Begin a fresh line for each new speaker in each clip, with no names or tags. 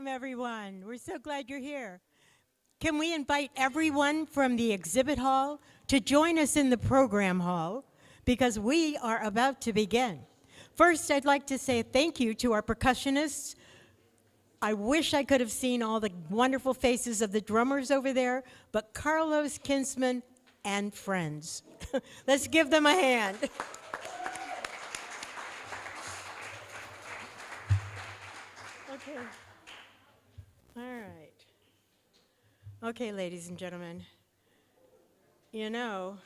Welcome, everyone. We're so glad you're here. Can we invite everyone from the exhibit hall to join us in the program hall because we are about to begin. First, I'd like to say thank you to our percussionists. I wish I could have seen all the wonderful faces of the drummers over there, but Carlos, Kinsman, and friends. Let's give them a hand. Okay. All right. Okay, ladies and gentlemen. You know,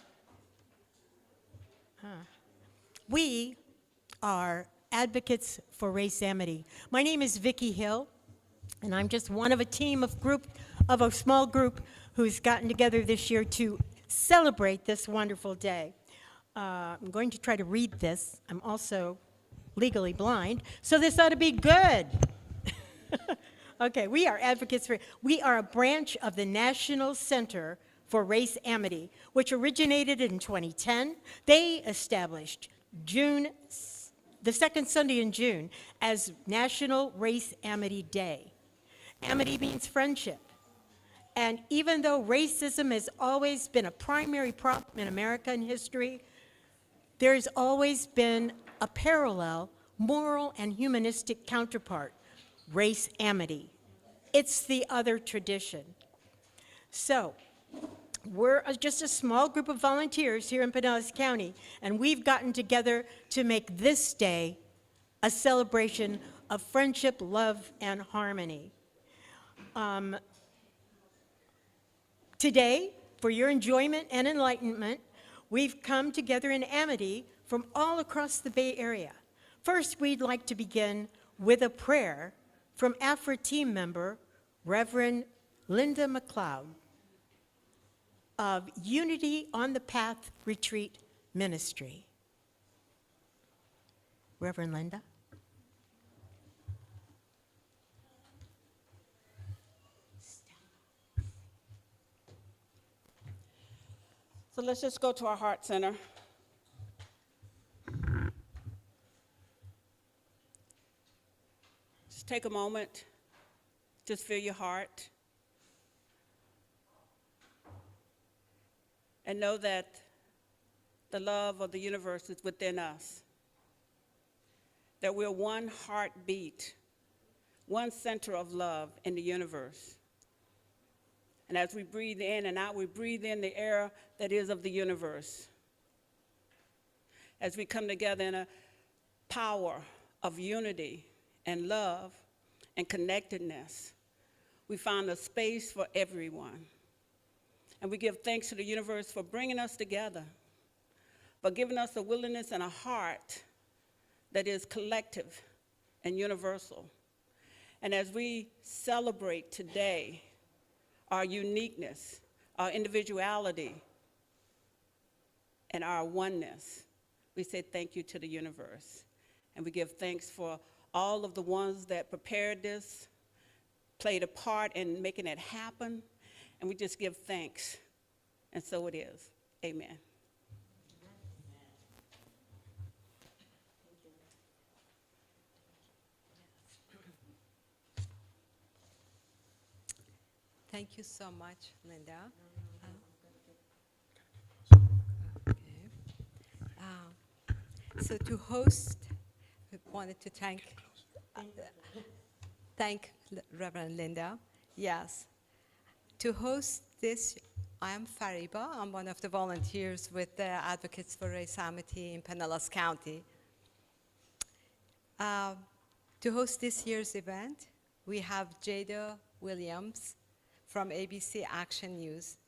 we are advocates for race amity. My name is Vicki Hill, and I'm just one of a small group who's gotten together this year to celebrate this wonderful day. I'm going to try to read this. I'm also legally blind, so this ought to be good. Okay, we are a branch of the National Center for Race Amity, which originated in 2010. They established the second Sunday in June as National Race Amity Day. Amity means friendship. And even though racism has always been a primary problem in American history, there's always been a parallel, moral and humanistic counterpart, race amity. It's the other tradition. So, we're just a small group of volunteers here in Pinellas County, and we've gotten together to make this day a celebration of friendship, love, and harmony. Today, for your enjoyment and enlightenment, we've come together in Amity from all across the Bay Area. First, we'd like to begin with a prayer from AFRA team member, Reverend Linda McLeod of Unity on the Path Retreat Ministry. Reverend Linda.
So let's just go to our heart center. Just take a moment. Just feel your heart. And know that the love of the universe is within us. That we're one heartbeat, one center of love in the universe. And as we breathe in and out, we breathe in the air that is of the universe. As we come together in a power of unity and love and connectedness, we find a space for everyone. And we give thanks to the universe for bringing us together, for giving us a willingness and a heart that is collective and universal. And as we celebrate today our uniqueness, our individuality, and our oneness, we say thank you to the universe. And we give thanks for all of the ones that prepared this, played a part in making it happen, and we just give thanks. And so it is. Amen.
Thank you so much, Linda. So to host, we wanted to thank Reverend Linda. Yes. To host this, I am Fariba. I'm one of the volunteers with the Advocates for Race Amity in Pinellas County. To host this year's event, we have Jada Williams from ABC Action News.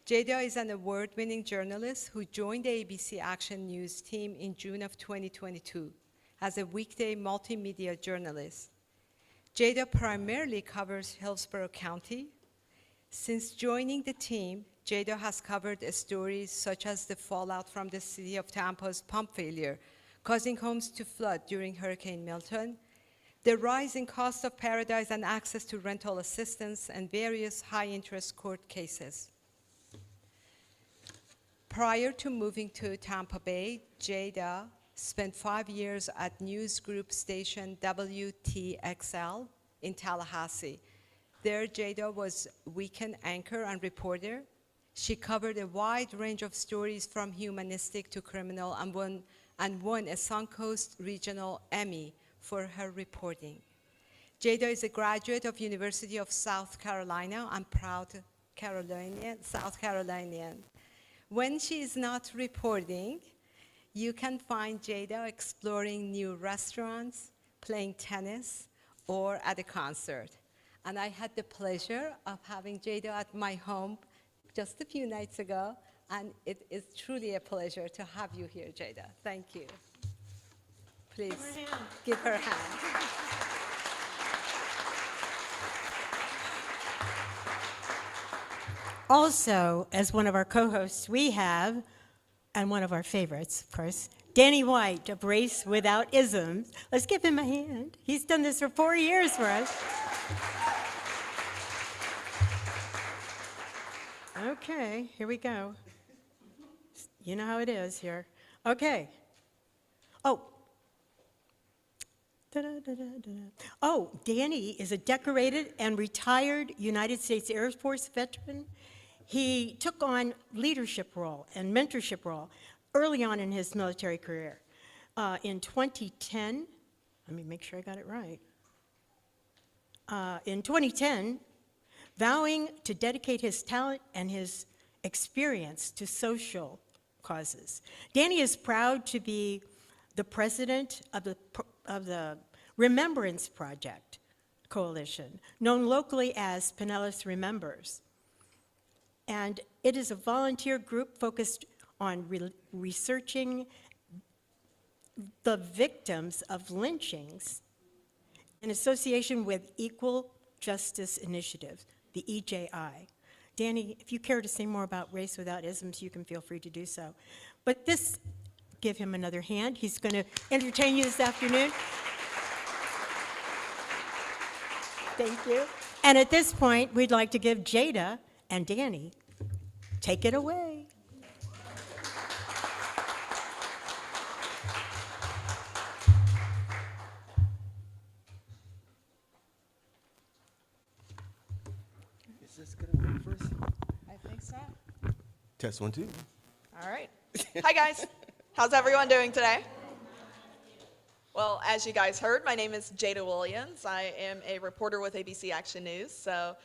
Jada is an award-winning journalist who joined the ABC Action News team in June of 2022 as a weekday multimedia journalist. Jada primarily covers Hillsborough County. Since joining the team, Jada has covered stories such as the fallout from the city of Tampa's pump failure, causing homes to flood during Hurricane Milton, the rise in cost of paradise and access to rental assistance, and various high-interest court cases. Prior to moving to Tampa Bay, Jada spent 5 years at news group station WTXL in Tallahassee. There, Jada was weekend anchor and reporter. She covered a wide range of stories from humanistic to criminal and won a Suncoast Regional Emmy for her reporting. Jada is a graduate of University of South Carolina. I'm proud Carolinian, South Carolinian. When she is not reporting, you can find Jada exploring new restaurants, playing tennis, or at a concert. And I had the pleasure of having Jada at my home just a few nights ago, and it is truly a pleasure to have you here, Jada. Thank you. Please give her a hand.
Also, as one of our co-hosts, we have, and one of our favorites, of course, Danny White of Race Without Isms. Let's give him a hand. He's done this for 4 years for us. Okay, here we go. You know how it is here. Okay. Oh. Oh, Danny is a decorated and retired United States Air Force veteran. He took on leadership role and mentorship role early on in his military career. In 2010, let me make sure I got it right. In 2010, vowing to dedicate his talent and his experience to social causes. Danny is proud to be the president of the Remembrance Project Coalition, known locally as Pinellas Remembers. And it is a volunteer group focused on researching the victims of lynchings in association with Equal Justice Initiative, the EJI. Danny, if you care to say more about Race Without Isms, you can feel free to do so. But this, give him another hand. He's going to entertain you this afternoon. Thank you. And at this point, we'd like to give Jada and Danny, take it away.
Is this gonna work first?
I think so.
Test 1, 2.
All right. Hi, guys. How's everyone doing today? Well, as you guys heard, my name is Jada Williams. I am a reporter with ABC Action News. So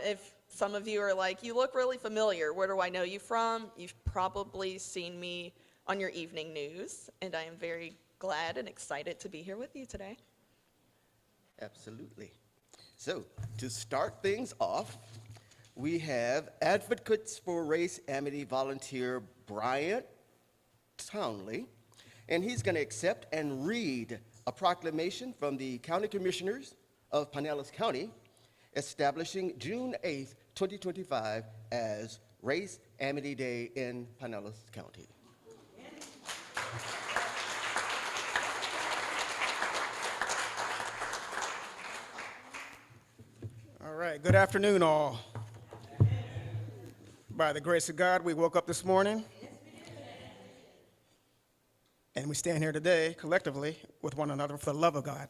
if some of you are like, you look really familiar, where do I know you from? You've probably seen me on your evening news, and I am very glad and excited to be here with you today.
Absolutely. So, to start things off, we have Advocates for Race Amity volunteer Bryant Townley, and he's going to accept and read a proclamation from the County Commissioners of Pinellas County establishing June 8th, 2025 as Race Amity Day in Pinellas County.
All right, good afternoon, all. By the grace of God, we woke up this morning, and we stand here today collectively with one another for the love of God.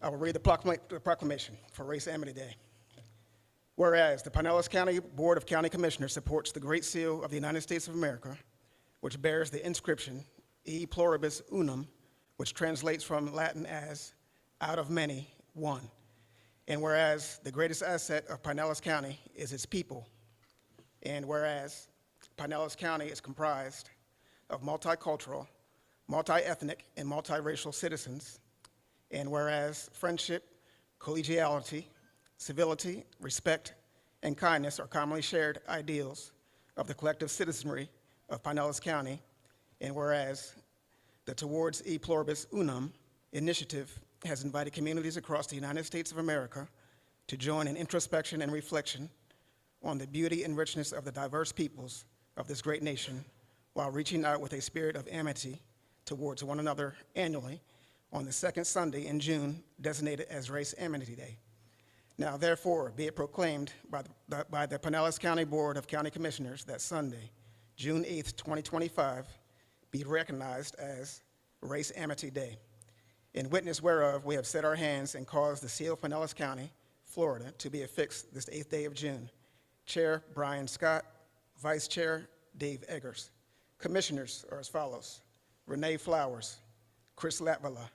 I will read the proclamation for Race Amity Day. Whereas the Pinellas County Board of County Commissioners supports the Great Seal of the United States of America, which bears the inscription E Pluribus Unum, which translates from Latin as out of many, one. And whereas the greatest asset of Pinellas County is its people, and whereas Pinellas County is comprised of multicultural, multi-ethnic, and multiracial citizens, and whereas friendship, collegiality, civility, respect, and kindness are commonly shared ideals of the collective citizenry of Pinellas County, and whereas the Towards E Pluribus Unum initiative has invited communities across the United States of America to join in introspection and reflection on the beauty and richness of the diverse peoples of this great nation, while reaching out with a spirit of amity towards one another annually on the second Sunday in June, designated as Race Amity Day. Now, therefore, be it proclaimed by the Pinellas County Board of County Commissioners that Sunday, June 8th, 2025, be recognized as Race Amity Day. in witness whereof we have set our hands and caused the seal of Pinellas County, Florida, to be affixed this 8th day of June. Chair, Brian Scott. Vice Chair, Dave Eggers. Commissioners are as follows: Renee Flowers, Chris Latvala,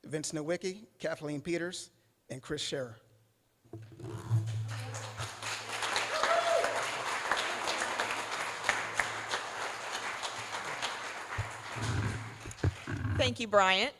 Vince Nowicki, Kathleen Peters, and Chris Scherer.
Thank you, Bryant.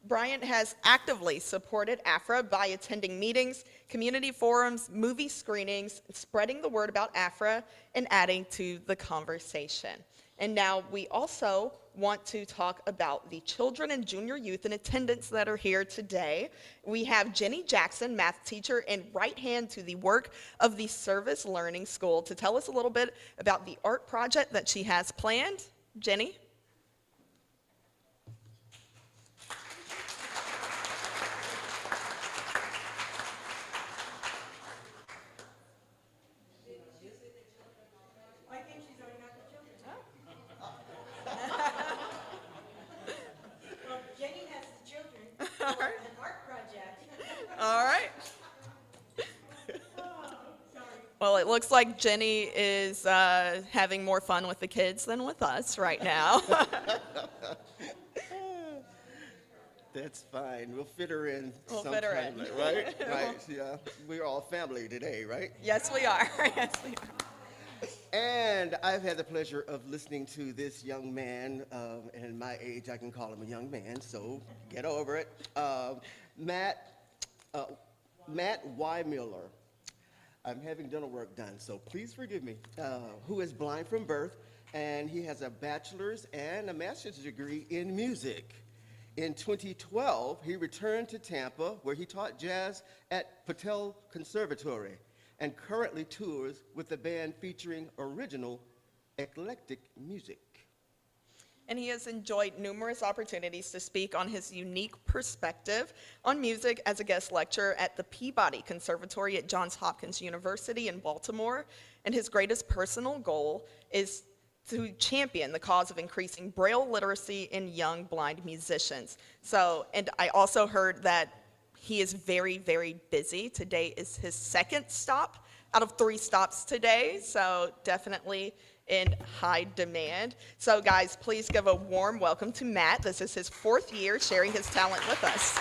Bryant has actively supported AFRA by attending meetings, community forums, movie screenings, spreading the word about AFRA, and adding to the conversation. And now we also want to talk about the children and junior youth in attendance that are here today. We have Jenny Jackson, math teacher and right hand to the work of the Service Learning School, to tell us a little bit about the art project that she has planned. Jenny?
Jenny has the children for an art project.
All right. Well, it looks like Jenny is having more fun with the kids than with us right now.
That's fine. We'll fit her in
We'll
sometime,
fit her in.
right? Right, yeah. We're all family today, right?
Yes, we are. Yes, we are.
And I've had the pleasure of listening to this young man, and at my age, I can call him a young man, so get over it. Matt Weimiller. I'm having dental work done, so please forgive me. Who is blind from birth, and he has a bachelor's and a master's degree in music. In 2012, he returned to Tampa, where he taught jazz at Patel Conservatory, and currently tours with a band featuring original eclectic music.
And he has enjoyed numerous opportunities to speak on his unique perspective on music as a guest lecturer at the Peabody Conservatory at Johns Hopkins University in Baltimore. And his greatest personal goal is to champion the cause of increasing Braille literacy in young blind musicians. So, and I also heard that he is very, very busy. Today is his second stop out of 3 stops today, so definitely in high demand. So guys, please give a warm welcome to Matt. This is his 4th year sharing his talent with us.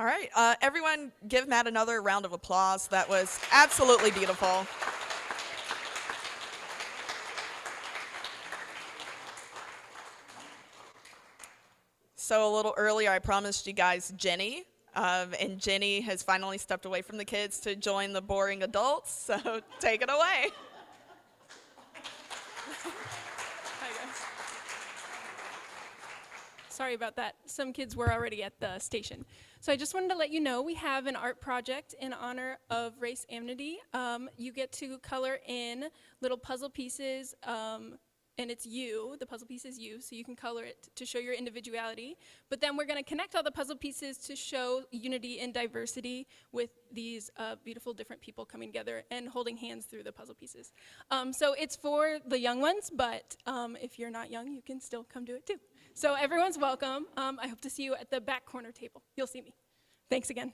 All right, everyone give Matt another round of applause. That was absolutely beautiful. So a little earlier, I promised you guys Jenny, and Jenny has finally stepped away from the kids to join the boring adults, so take it away.
Hi, guys. Sorry about that. Some kids were already at the station. So I just wanted to let you know we have an art project in honor of Race Amity. You get to color in little puzzle pieces and it's you. The puzzle piece is you, so you can color it to show your individuality. But then we're going to connect all the puzzle pieces to show unity and diversity with these beautiful different people coming together and holding hands through the puzzle pieces. So it's for the young ones, but if you're not young, you can still come do it too. So everyone's welcome. I hope to see you at the back corner table. You'll see me. Thanks again.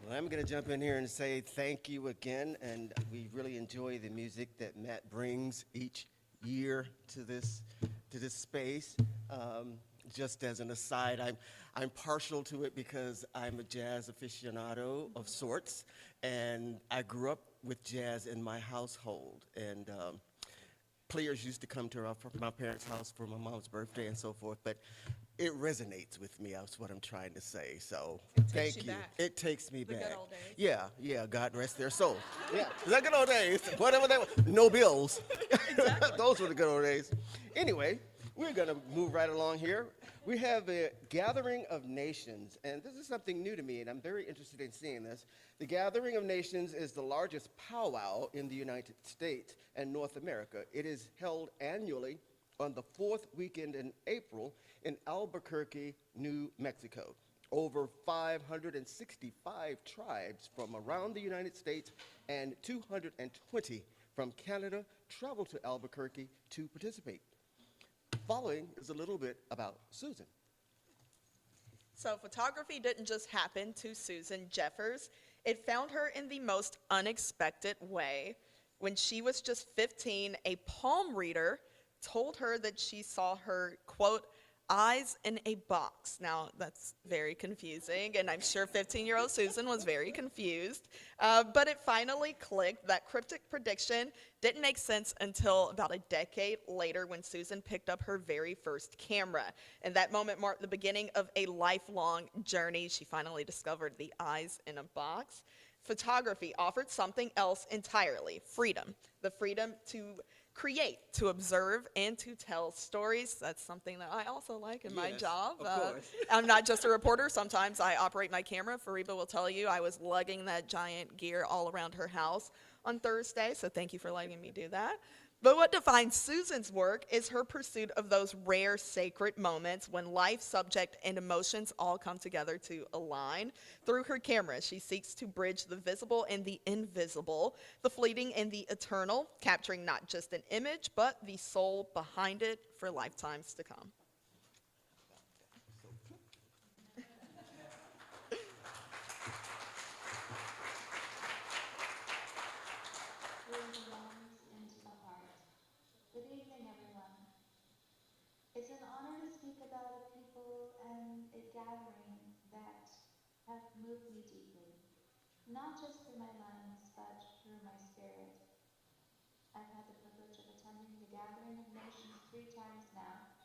Well, I'm going to jump in here and say thank you again, and we really enjoy the music that Matt brings each year to this space. Just as an aside, I'm partial to it because I'm a jazz aficionado of sorts, and I grew up with jazz in my household, and players used to come to my parents' house for my mom's birthday and so forth, but it resonates with me. That's what I'm trying to say. So thank you. It takes me back.
good old days.
Yeah. God rest their soul. Yeah, the good old days. Whatever that was. No bills. Those were the good old days. Anyway, we're going to move right along here. We have a Gathering of Nations, and this is something new to me, and I'm very interested in seeing this. The Gathering of Nations is the largest powwow in the United States and North America. It is held annually on the fourth weekend in April in Albuquerque, New Mexico. Over 565 tribes from around the United States and 220 from Canada travel to Albuquerque to participate. Following is a little bit about Susan.
So photography didn't just happen to Susan Jeffers. It found her in the most unexpected way. When she was just 15, a palm reader told her that she saw her, quote, eyes in a box. Now, that's very confusing, and I'm sure 15-year-old Susan was very confused. But it finally clicked. That cryptic prediction didn't make sense until about a decade later when Susan picked up her very first camera. And that moment marked the beginning of a lifelong journey. She finally discovered the eyes in a box. Photography offered something else entirely, freedom. The freedom to create, to observe, and to tell stories. That's something that I also like in my job.
Of course.
I'm not just a reporter. Sometimes I operate my camera. Fariba will tell you I was lugging that giant gear all around her house on Thursday, so thank you for letting me do that. But what defines Susan's work is her pursuit of those rare sacred moments when life, subject, and emotions all come together to align. Through her camera, she seeks to bridge the visible and the invisible, the fleeting and the eternal, capturing not just an image, but the soul behind it for lifetimes to come.
Into the heart. Good evening, everyone. It's an honor to speak about a people and a gathering that have moved me deeply, not just through my lens, but through my spirit. I've had the privilege of attending the Gathering of Nations 3 times now,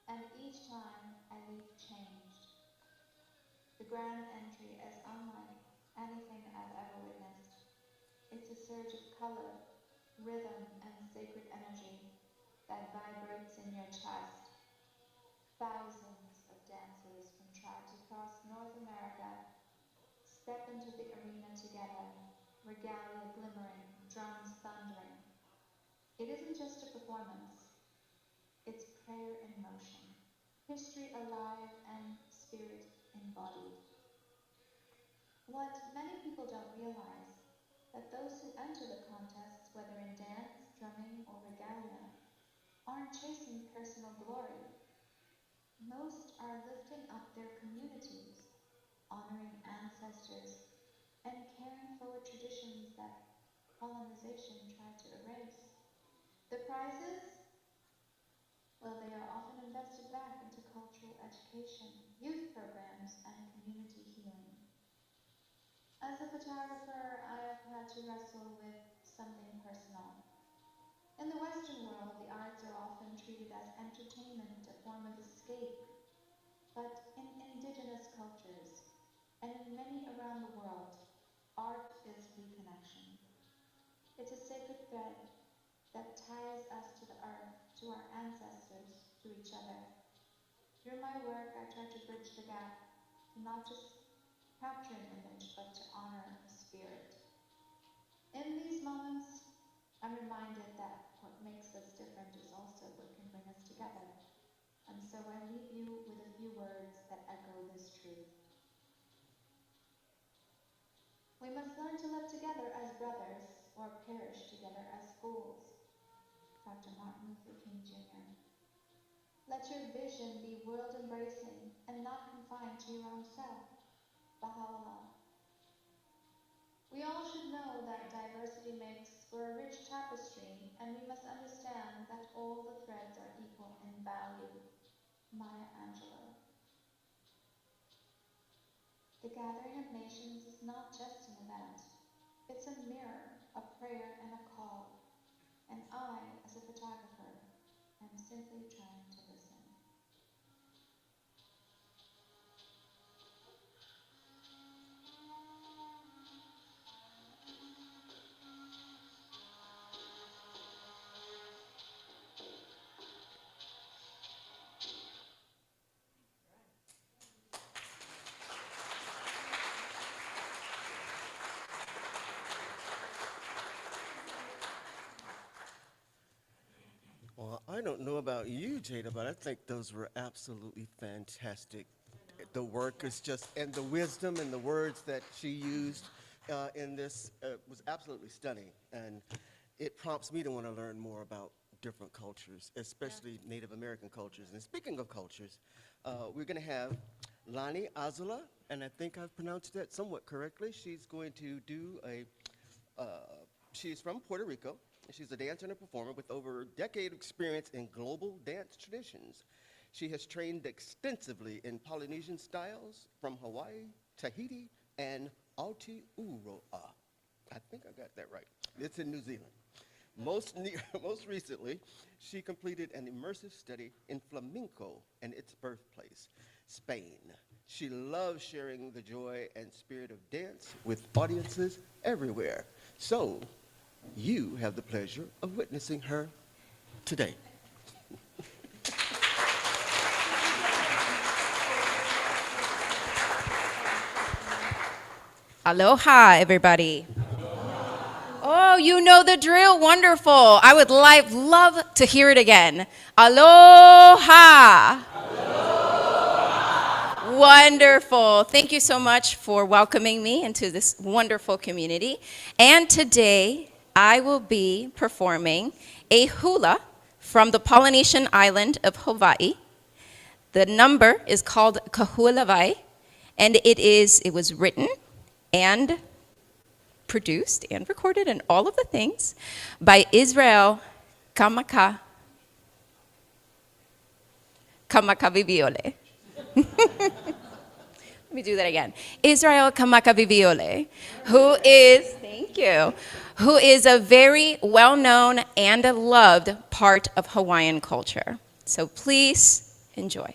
and each time I leave changed. The grand entry is unlike anything I've ever witnessed. It's a surge of color, rhythm, and sacred energy that vibrates in your chest. Thousands of dancers from tribes across North America step into the arena together, regalia glimmering, drums thundering. It isn't just a performance, it's prayer in motion, history alive and spirit embodied. What many people don't realize, that those who enter the contests, whether in dance, drumming, or regalia, aren't chasing personal glory. Most are lifting up their communities, honoring ancestors, and carrying forward traditions that colonization tried to erase. The prizes? Well, they are often invested back into cultural education, youth programs, and community healing. As a photographer, I have had to wrestle with something personal. In the Western world, the arts are often treated as entertainment, a form of escape. But in indigenous cultures, and in many around the world, art is reconnection. It's a sacred thread that ties us to the earth, to our ancestors, to each other. Through my work, I try to bridge the gap not just capture an image, but to honor a spirit. In these moments, I'm reminded that what makes us different is also what can bring us together. And so I leave you with a few words that echo this truth. We must learn to live together as brothers or perish together as fools. Dr. Martin Luther King Jr. Let your vision be world-embracing and not confined to your own self. Baha'u'llah. We all should know that diversity makes for a rich tapestry, and we must understand that all the threads are equal in value. Maya Angelou. The Gathering of Nations is not just an event. It's a mirror, a prayer, and a call. And I, as a photographer, am simply trying to listen.
Well, I don't know about you, Jada, but I think those were absolutely fantastic. The work is just, and the wisdom and the words that she used in this was absolutely stunning. And it prompts me to want to learn more about different cultures, especially Native American cultures. And speaking of cultures, we're going to have Lani Azula, and I think I've pronounced that somewhat correctly. She's going to do she's from Puerto Rico. She's a dancer and a performer with over a decade of experience in global dance traditions. She has trained extensively in Polynesian styles from Hawaii, Tahiti, and Aotearoa. I think I got that right. It's in New Zealand. Most recently, she completed an immersive study in flamenco and its birthplace, Spain. She loves sharing the joy and spirit of dance with audiences everywhere. So, you have the pleasure of witnessing her today.
Aloha, everybody. Oh, you know the drill. Wonderful. I would love to hear it again. Aloha. Aloha. Wonderful. Thank you so much for welcoming me into this wonderful community. And today, I will be performing a hula from the Polynesian island of Hawaii. The number is called Kahu'ulawai, and it was written and produced and recorded and all of the things by Israel Kamakaviviole. Let me do that again. Israel Kamakaviviole, who is a very well-known and a loved part of Hawaiian culture. So please enjoy.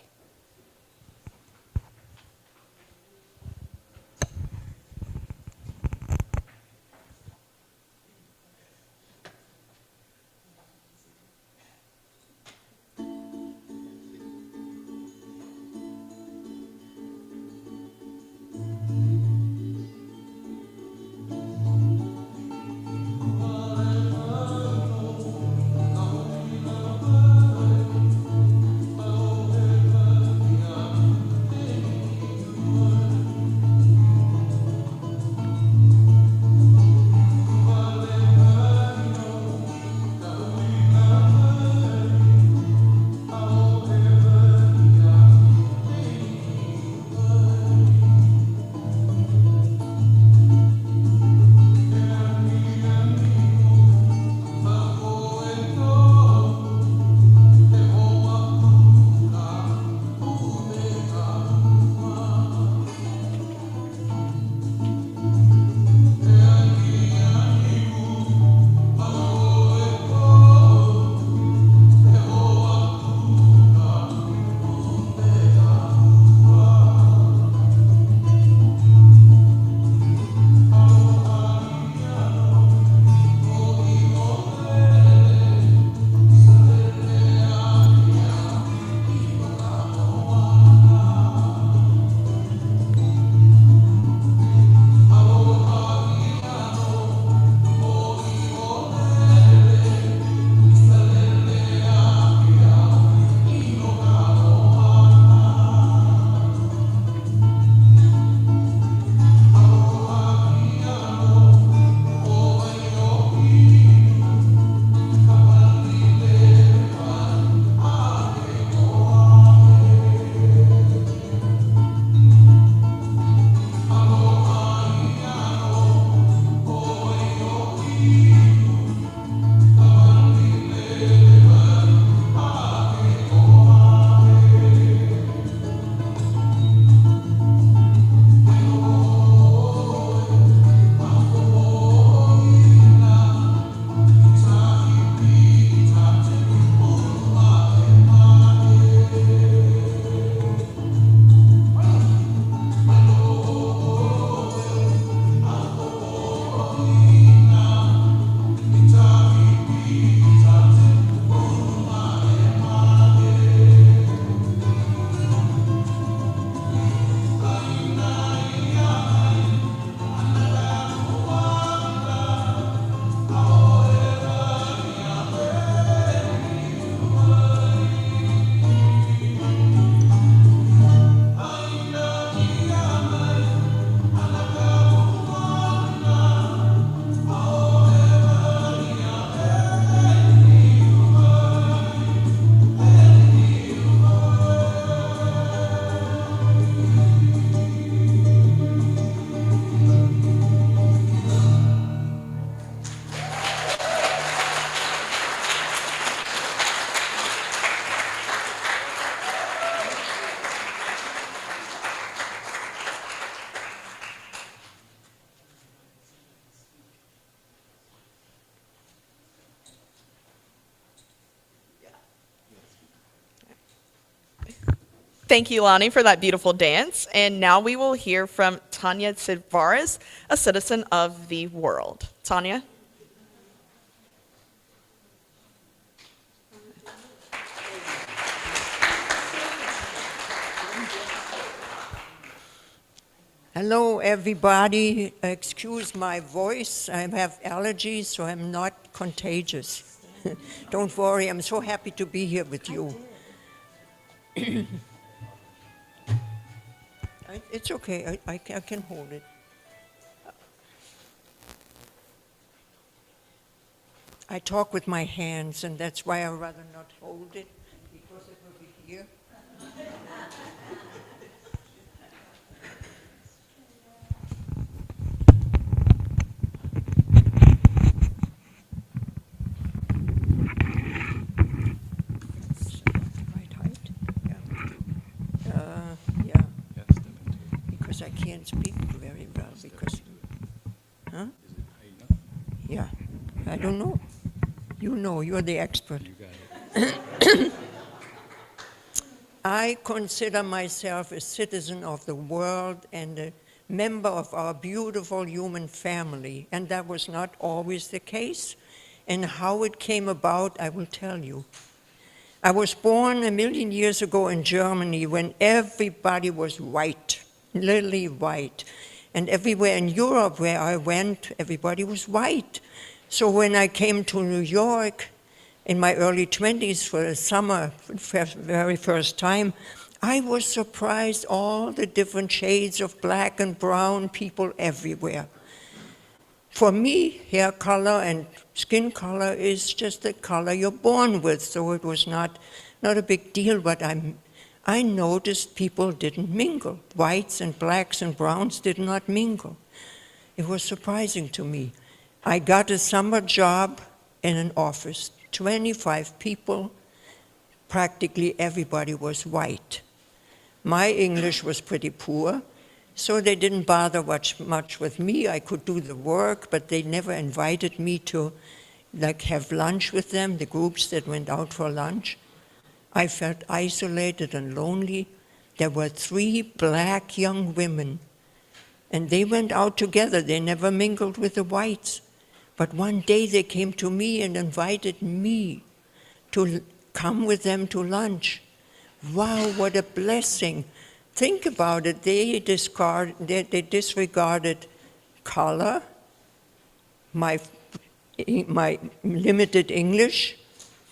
Thank you, Lonnie, for that beautiful dance. And now we will hear from Tanya Sidvaris, a citizen of the world. Tanya?
Hello, everybody. Excuse my voice. I have allergies, so I'm not contagious. Don't worry, I'm so happy to be here with you. It's okay, I can hold it. I talk with my hands, and that's why I'd rather not hold it, because it will be here. Right height? Yeah. Because I can't speak very well, because, huh? Yeah, I don't know. You know, you're the expert. I consider myself a citizen of the world and a member of our beautiful human family, and that was not always the case. And how it came about, I will tell you. I was born 1,000,000 years ago in Germany when everybody was white, literally white. And everywhere in Europe where I went, everybody was white. So when I came to New York in my early 20s for the summer, very first time, I was surprised all the different shades of black and brown people everywhere. For me, hair color and skin color is just the color you're born with, so it was not a big deal, but I noticed people didn't mingle. Whites and blacks and browns did not mingle. It was surprising to me. I got a summer job in an office, 25 people, practically everybody was white. My English was pretty poor, so they didn't bother much with me. I could do the work, but they never invited me to have lunch with them, the groups that went out for lunch. I felt isolated and lonely. There were 3 black young women, and they went out together. They never mingled with the whites. But one day they came to me and invited me to come with them to lunch. Wow, what a blessing. Think about it. They disregarded color, my limited English,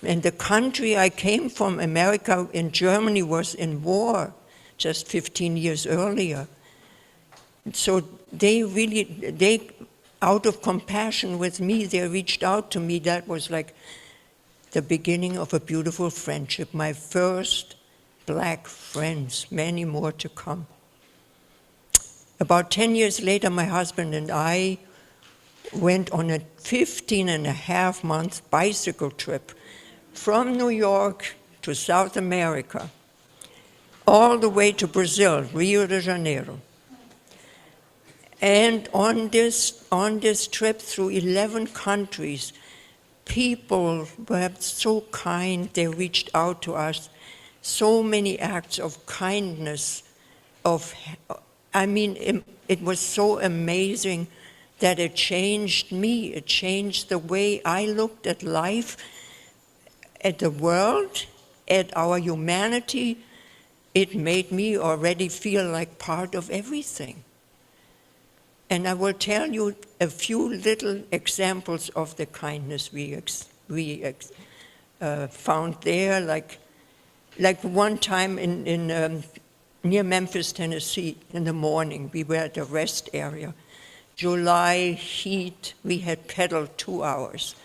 and the country I came from, America, in Germany, was in war just 15 years earlier. So they out of compassion with me, they reached out to me. That was like the beginning of a beautiful friendship. My first black friends, many more to come. About 10 years later, my husband and I went on a 15-and-a-half-month bicycle trip from New York to South America, all the way to Brazil, Rio de Janeiro. And on this trip through 11 countries, people were so kind. They reached out to us. So many acts of kindness. It was so amazing that it changed me. It changed the way I looked at life, at the world, at our humanity. It made me already feel like part of everything. And I will tell you a few little examples of the kindness we found there. Like one time near Memphis, Tennessee, in the morning, we were at a rest area. July heat, we had pedaled 2 hours.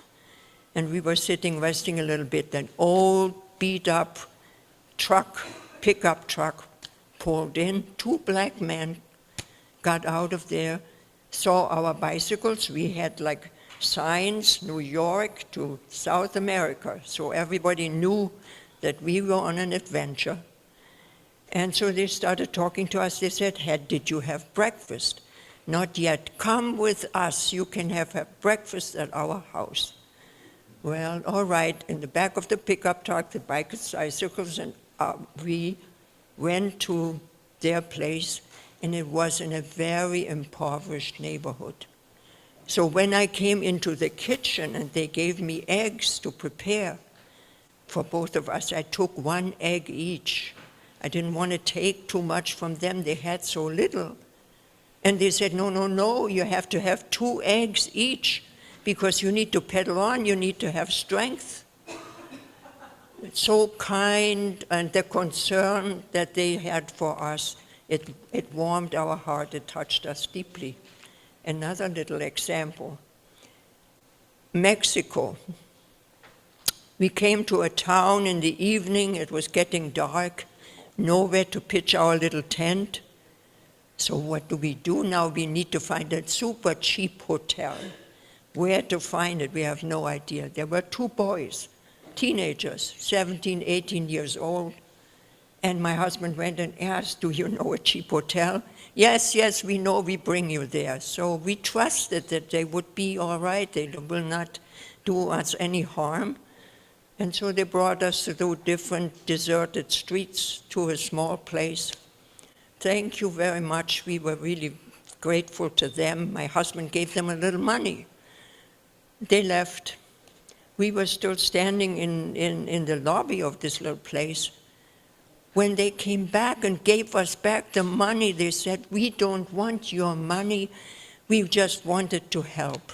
And we were sitting, resting a little bit. An old, beat-up pickup truck pulled in. 2 black men got out of there, saw our bicycles. We had like signs, New York to South America, so everybody knew that we were on an adventure. And so they started talking to us. They said, did you have breakfast? Not yet. Come with us. You can have breakfast at our house. Well, all right. In the back of the pickup truck, the bicycles, and we went to their place, and it was in a very impoverished neighborhood. So when I came into the kitchen and they gave me eggs to prepare for both of us, I took 1 egg each. I didn't want to take too much from them. They had so little. And they said, no, no, no, you have to have 2 eggs each because you need to pedal on, you need to have strength. It's so kind, and the concern that they had for us, it warmed our heart, it touched us deeply. Another little example, Mexico. We came to a town in the evening, it was getting dark, nowhere to pitch our little tent. So what do we do now? We need to find a super cheap hotel. Where to find it, we have no idea. There were 2 boys, teenagers, 17, 18 years old. And my husband went and asked, do you know a cheap hotel? Yes, yes, we know, we bring you there. So we trusted that they would be all right. They will not do us any harm. And so they brought us through different deserted streets to a small place. Thank you very much. We were really grateful to them. My husband gave them a little money. They left. We were still standing in the lobby of this little place. When they came back and gave us back the money, they said, we don't want your money. We just wanted to help.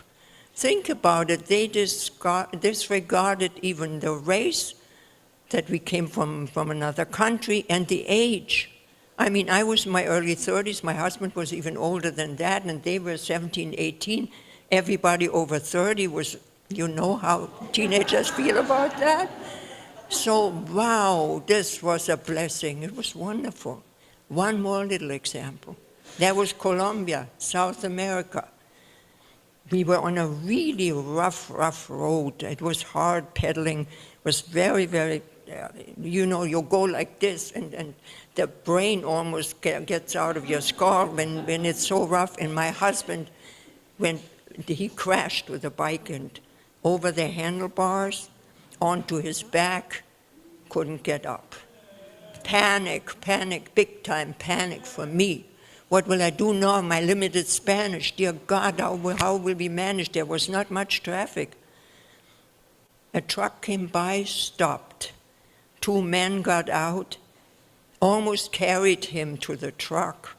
Think about it. They disregarded even the race, that we came from another country, and the age. I mean, I was in my early 30s. My husband was even older than that, and they were 17, 18. Everybody over 30 was, you know how teenagers feel about that? So, wow, this was a blessing. It was wonderful. One more little example. That was Colombia, South America. We were on a really rough road. It was hard pedaling. It was very, very, you know, you go like this, and the brain almost gets out of your skull when it's so rough. And my husband, he crashed with a bike and over the handlebars, onto his back, couldn't get up. Panic, big time panic for me. What will I do now? My limited Spanish. Dear God, how will we manage? There was not much traffic. A truck came by, stopped. 2 men got out, almost carried him to the truck,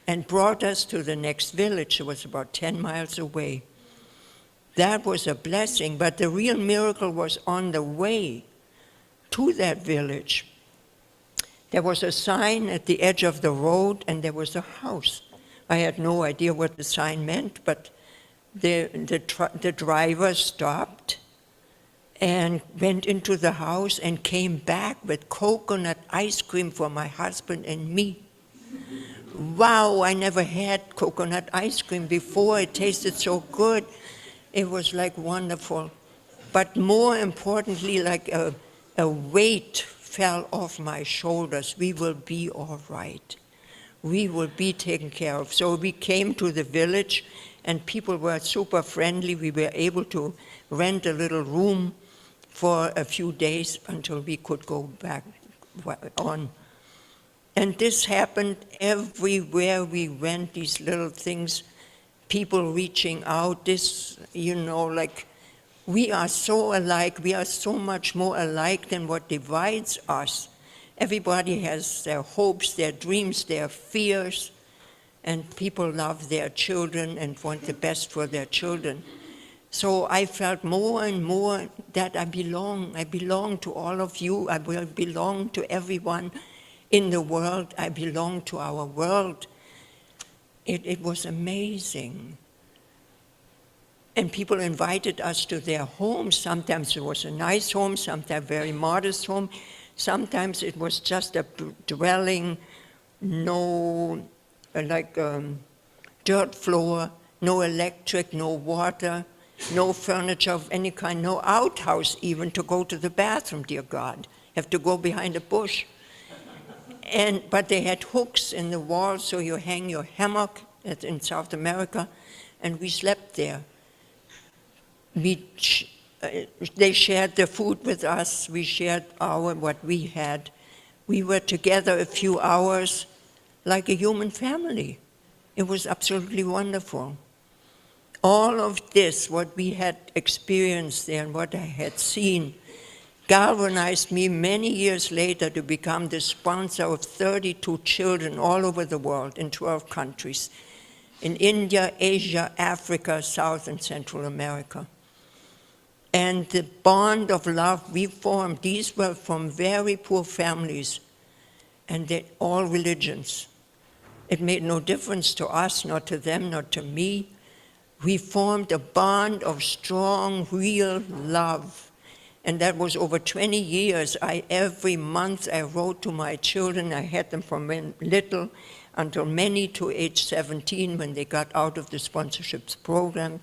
and brought us to the next village. It was about 10 miles away. That was a blessing, but the real miracle was on the way to that village. There was a sign at the edge of the road, and there was a house. I had no idea what the sign meant, but the driver stopped and went into the house and came back with coconut ice cream for my husband and me. Wow, I never had coconut ice cream before. It tasted so good. It was like wonderful. But more importantly, like a weight fell off my shoulders. We will be all right. We will be taken care of. So we came to the village, and people were super friendly. We were able to rent a little room for a few days until we could go back on. And this happened everywhere we went, these little things, people reaching out, this, you know, like, we are so alike, we are so much more alike than what divides us. Everybody has their hopes, their dreams, their fears, and people love their children and want the best for their children. So I felt more and more that I belong to all of you, I will belong to everyone in the world, I belong to our world. It was amazing. And people invited us to their homes. Sometimes it was a nice home, sometimes a very modest home. Sometimes it was just a dwelling, no, dirt floor, no electric, no water, no furniture of any kind, no outhouse even to go to the bathroom, dear God. Have to go behind a bush. But they had hooks in the wall, so you hang your hammock in South America, and we slept there. They shared their food with us. We shared what we had. We were together a few hours like a human family. It was absolutely wonderful. All of this, what we had experienced there and what I had seen, galvanized me many years later to become the sponsor of 32 children all over the world in 12 countries, in India, Asia, Africa, South and Central America. And the bond of love we formed, these were from very poor families, and they all religions. It made no difference to us, not to them, not to me. We formed a bond of strong, real love. And that was over 20 years. Every month I wrote to my children. I had them from when little until many to age 17 when they got out of the sponsorships program.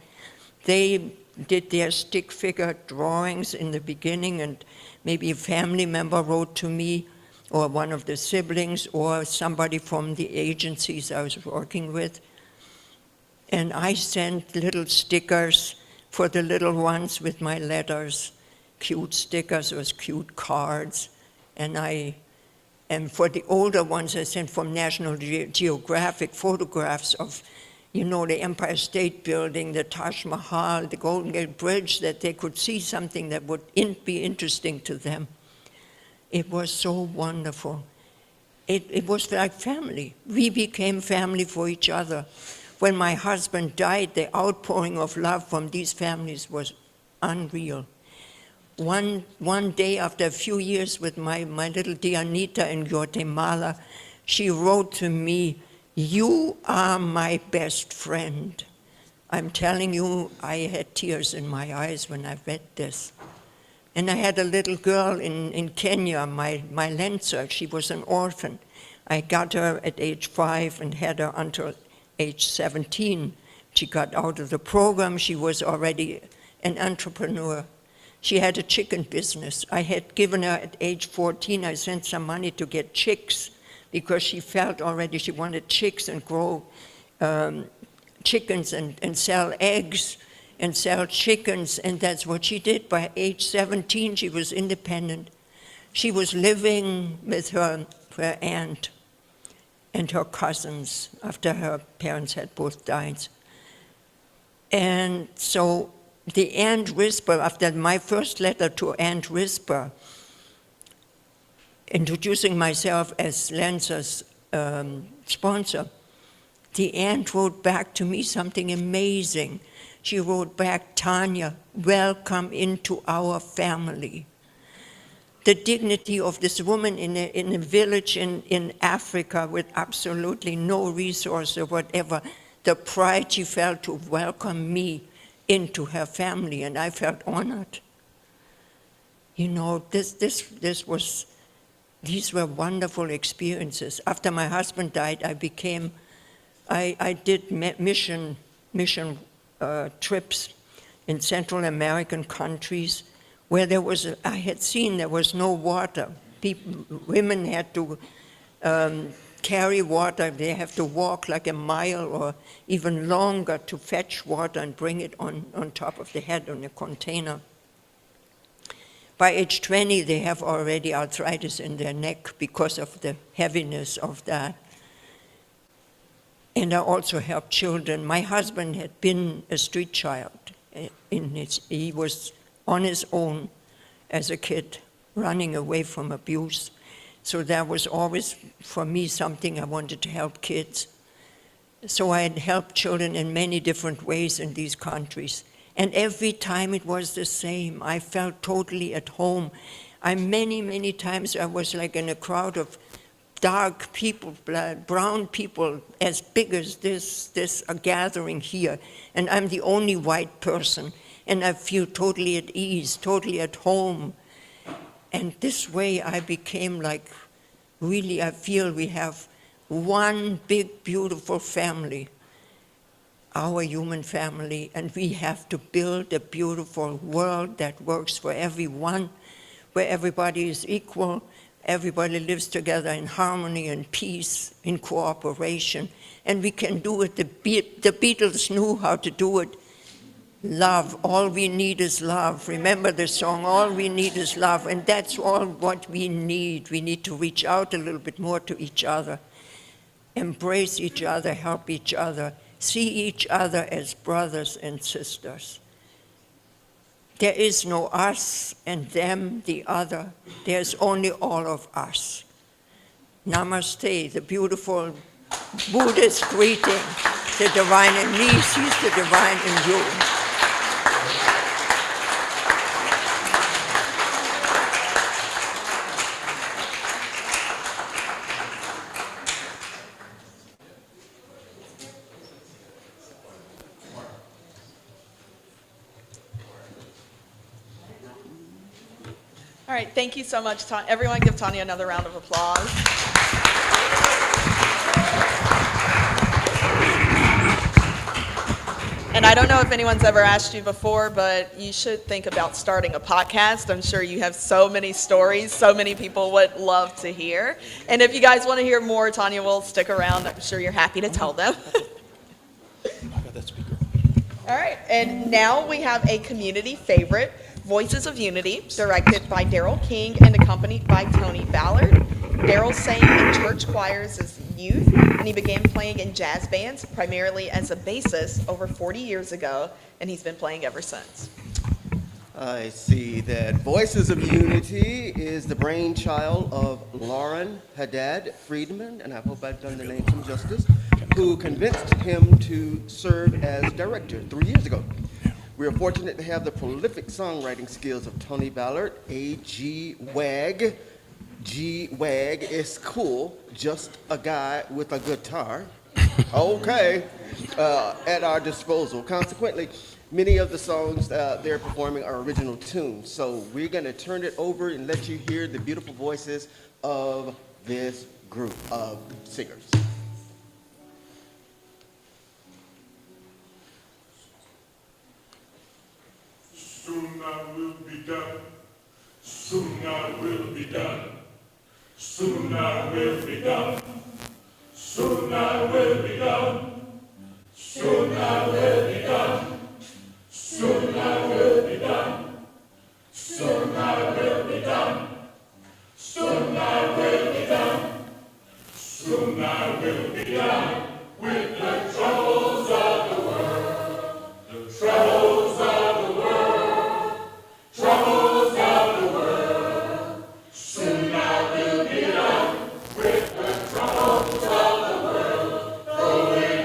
They did their stick figure drawings in the beginning, and maybe a family member wrote to me, or one of the siblings, or somebody from the agencies I was working with. And I sent little stickers for the little ones with my letters, cute stickers or cute cards. And for the older ones, I sent from National Geographic photographs of, you know, the Empire State Building, the Taj Mahal, the Golden Gate Bridge, that they could see something that would be interesting to them. It was so wonderful. It was like family. We became family for each other. When my husband died, the outpouring of love from these families was unreal. One day, after a few years with my little Dianita in Guatemala, she wrote to me, "You are my best friend." I'm telling you, I had tears in my eyes when I read this. And I had a little girl in Kenya, my Lenzer. She was an orphan. I got her at age 5 and had her until age 17. She got out of the program. She was already an entrepreneur. She had a chicken business. I had given her at age 14, I sent some money to get chicks because she felt already she wanted chicks and grow chickens and sell eggs and sell chickens, and that's what she did. By age 17, she was independent. She was living with her aunt and her cousins after her parents had both died. And so the Aunt Whisper, after my first letter to Aunt Whisper, introducing myself as Lenzer's sponsor, the aunt wrote back to me something amazing. She wrote back, "Tanya, welcome into our family." The dignity of this woman in a village in Africa with absolutely no resource or whatever, the pride she felt to welcome me into her family, and I felt honored. You know, these were wonderful experiences. After my husband died, I did mission trips in Central American countries where I had seen there was no water. Women had to carry water. They have to walk like a mile or even longer to fetch water and bring it on top of the head on a container. By age 20, they have already arthritis in their neck because of the heaviness of that. And I also helped children. My husband had been a street child. He was on his own as a kid, running away from abuse. So that was always, for me, something I wanted to help kids. So I had helped children in many different ways in these countries. And every time it was the same. I felt totally at home. Many times I was like in a crowd of dark people, brown people, as big as this a gathering here. And I'm the only white person. And I feel totally at ease, totally at home. And this way I became like, really, I feel we have one big, beautiful family, our human family, and we have to build a beautiful world that works for everyone, where everybody is equal, everybody lives together in harmony and peace, in cooperation, and we can do it. The Beatles knew how to do it Love, all we need is love. Remember the song, all we need is love, and that's all what we need. We need to reach out a little bit more to each other, embrace each other, help each other, see each other as brothers and sisters. There is no us and them, the other. There's only all of us. Namaste, the beautiful Buddhist greeting, the divine in me sees the divine in you.
All right, thank you so much, Tanya. Everyone give Tanya another round of applause. And I don't know if anyone's ever asked you before, but you should think about starting a podcast. I'm sure you have so many stories, so many people would love to hear. And if you guys want to hear more, Tanya will stick around. I'm sure you're happy to tell them. All right, and now we have a community favorite, Voices of Unity, directed by Daryl King and accompanied by Tony Ballard. Daryl sang in church choirs as youth, and he began playing in jazz bands, primarily as a bassist, over 40 years ago, and he's been playing ever since.
I see that Voices of Unity is the brainchild of Lauren Haddad Friedman, and I hope I've done the name some justice, who convinced him to serve as director 3 years ago. We are fortunate to have the prolific songwriting skills of Tony Ballard, A.G. Wag. G-Wag is cool, just a guy with a guitar. Okay, at our disposal. Consequently, many of the songs they're performing are original tunes. So we're going to turn it over and let you hear the beautiful voices of this group of singers.
Soon I will be done. Soon I will be done. Soon I will be done. Soon I will be done. Soon I will be done. Soon I will be done. Soon I will be done. Soon I will be done. Soon I will be done with the troubles of the world. The troubles of the world. Troubles of the world. Soon I will be done with the troubles of the world. Throwing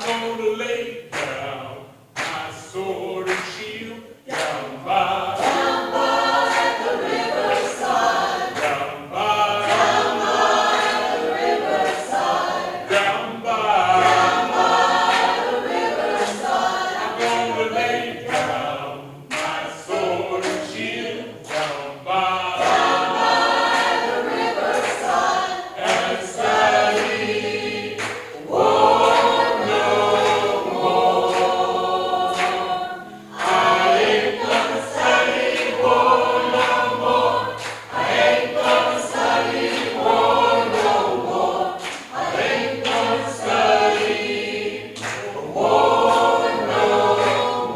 I'm gonna lay down my sword and shield down by the riverside. Down by the riverside. Down by the riverside. I'm gonna lay down my sword and shield down by the riverside and study war no more. I ain't gonna study war no more. I ain't gonna study war no more. I ain't gonna study war no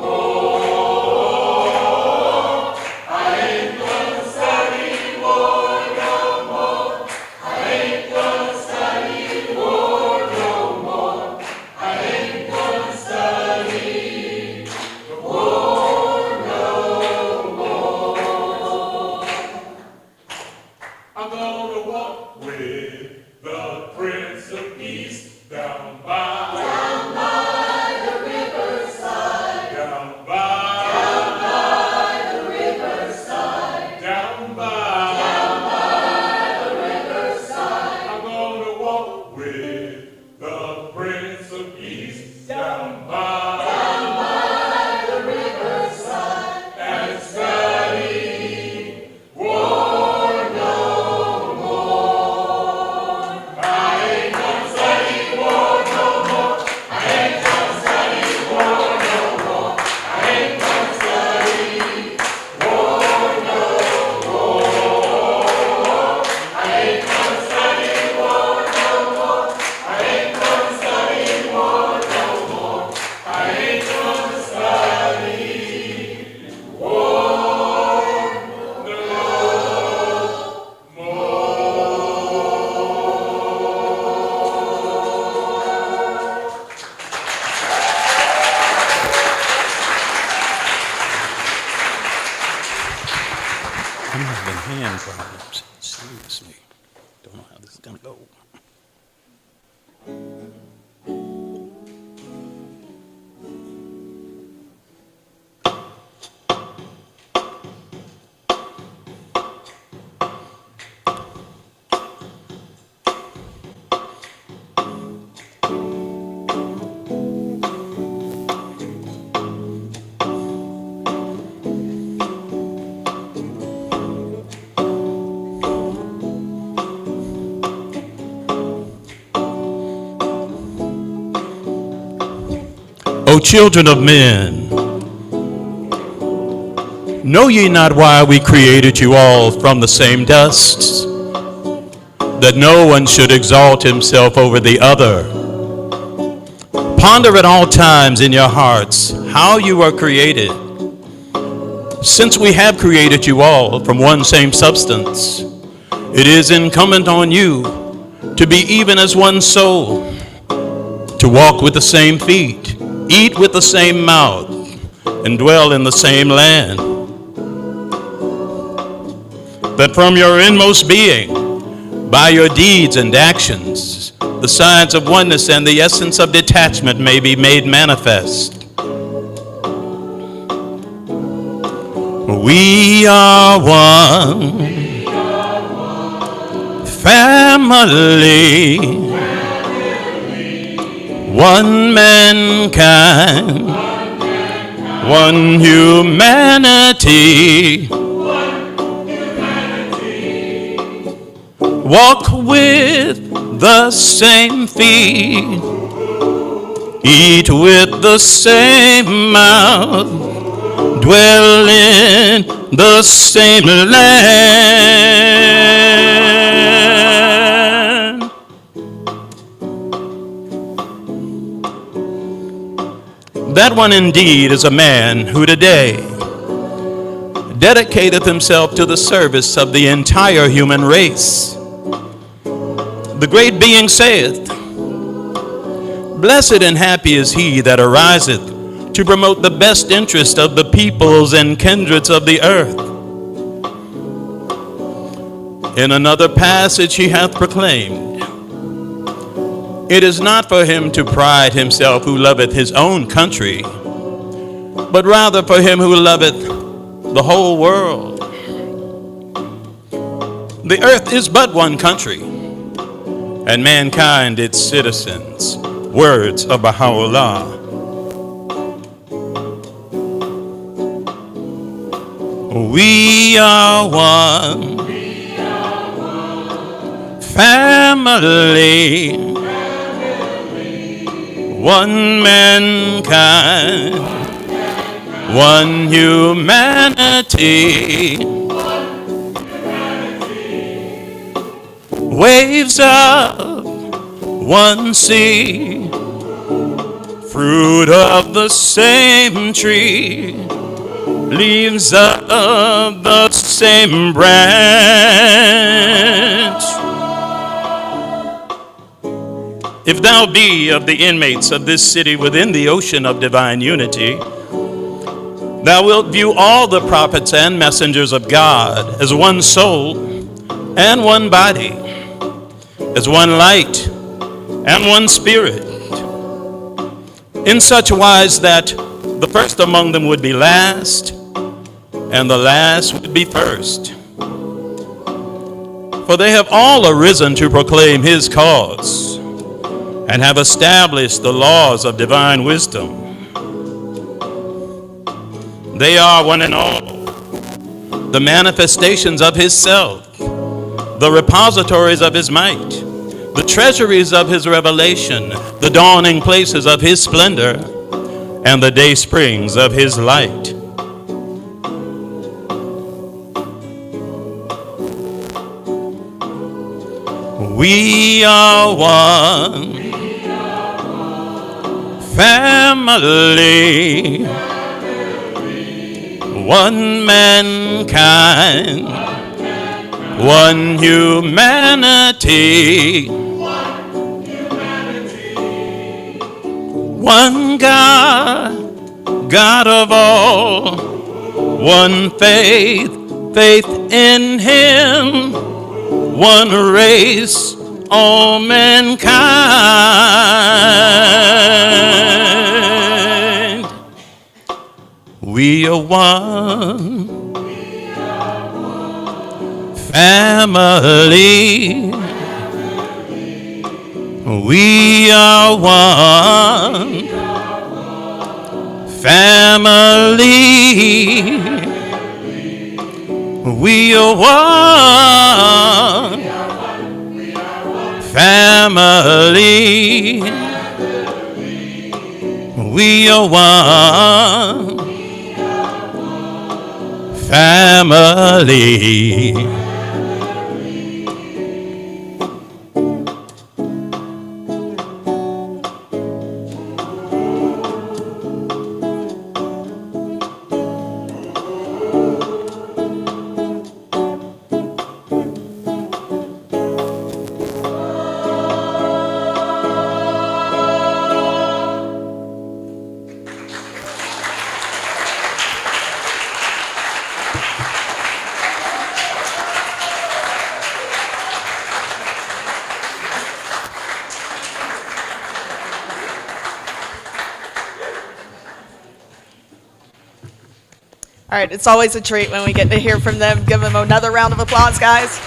more. I ain't gonna study war no more. I ain't gonna study war no more. I ain't gonna study war no more. I'm gonna walk with the Prince of Peace down by the riverside. Down by the riverside. Down by the riverside. I'm gonna walk with the Prince of Peace down by the riverside and study war no more. I ain't gonna study war no more. I ain't gonna study war no more. I ain't gonna study war no more. I ain't gonna study war no more. I ain't gonna study war no more. I ain't gonna study war no more.
I'm having hand problems. Seriously. Don't know how this is going to go. O children of men, know ye not why we created you all from the same dust, that no one should exalt himself over the other? Ponder at all times in your hearts how you are created. Since we have created you all from one same substance, it is incumbent on you to be even as one soul, to walk with the same feet, eat with the same mouth, and dwell in the same land. That from your inmost being, by your deeds and actions, the signs of oneness and the essence of detachment may be made manifest. We are one family, one mankind, one humanity. Walk with the same feet, eat with the same mouth, dwell in the same land. That one indeed is a man who today dedicateth himself to the service of the entire human race. The great being saith, "Blessed and happy is he that ariseth to promote the best interest of the peoples and kindreds of the earth." In another passage he hath proclaimed, It is not for him to pride himself who loveth his own country, but rather for him who loveth the whole world. The earth is but one country, and mankind its citizens. Words of Baha'u'llah. We are one family, one mankind, one humanity. Waves of one sea, fruit of the same tree, leaves of the same branch. If thou be of the inmates of this city within the ocean of divine unity, thou wilt view all the prophets and messengers of God as one soul and one body, as one light and one spirit, in such wise that the first among them would be last, and the last would be first. For they have all arisen to proclaim his cause, and have established the laws of divine wisdom. They are one and all, the manifestations of his self, the repositories of his might, the treasuries of his revelation, the dawning places of his splendor, and the day springs of his light. We are one family, one mankind, one humanity, one God, God of all, one faith, faith in him, one race, all mankind. We are one family. We are one family. We are one family. We are one family.
All right, it's always a treat when we get to hear from them. Give them another round of applause, guys.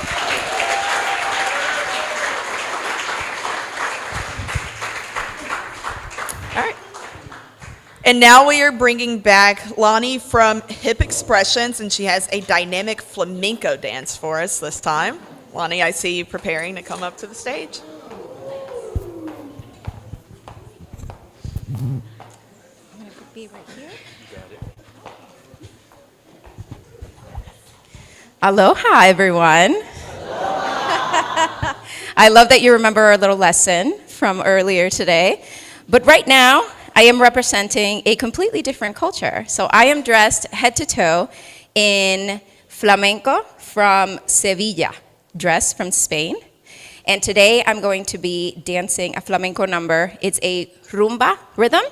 All right. And now we are bringing back Lonnie from Hip Expressions, and she has a dynamic flamenco dance for us this time. Lonnie, I see you preparing to come up to the stage.
I'm going to be right here. Aloha, everyone. I love that you remember our little lesson from earlier today. But right now, I am representing a completely different culture. So I am dressed head to toe in flamenco from Sevilla, dress from Spain. And today I'm going to be dancing a flamenco number. It's a rumba rhythm.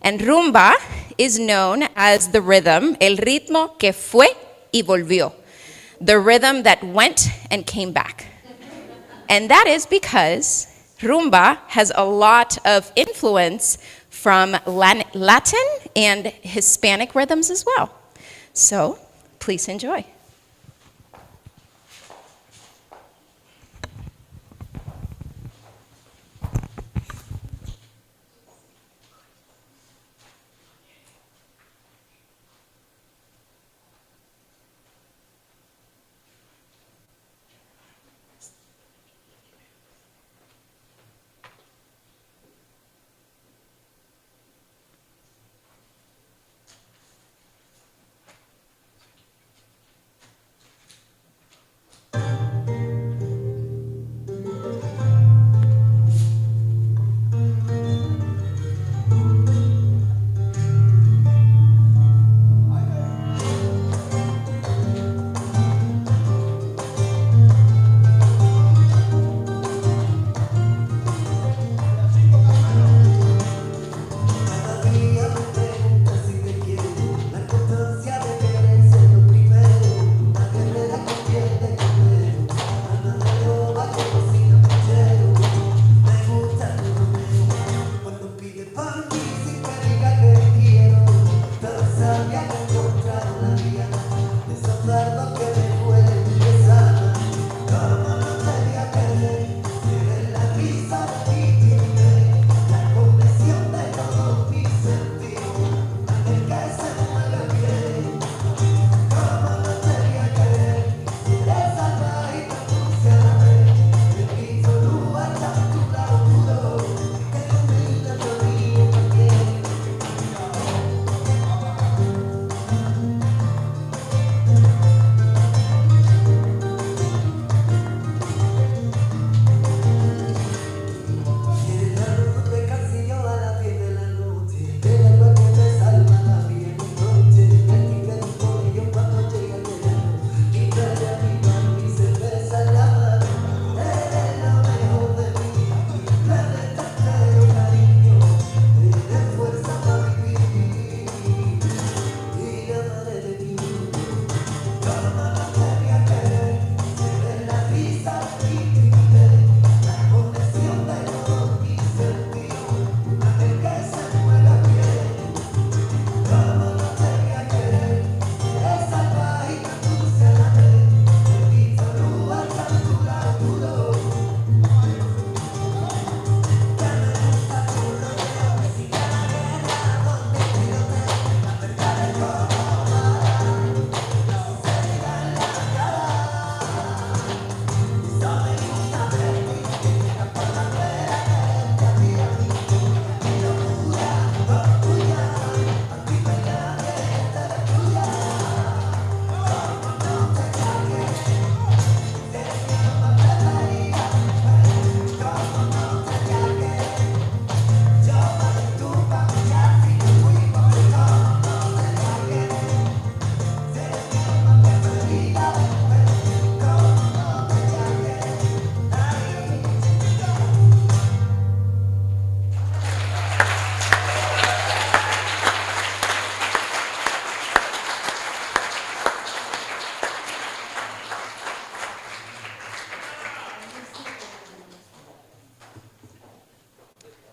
And rumba is known as the rhythm, el ritmo que fue y volvió. The rhythm that went and came back. And that is because Rumba has a lot of influence from Latin and Hispanic rhythms as well. So please enjoy.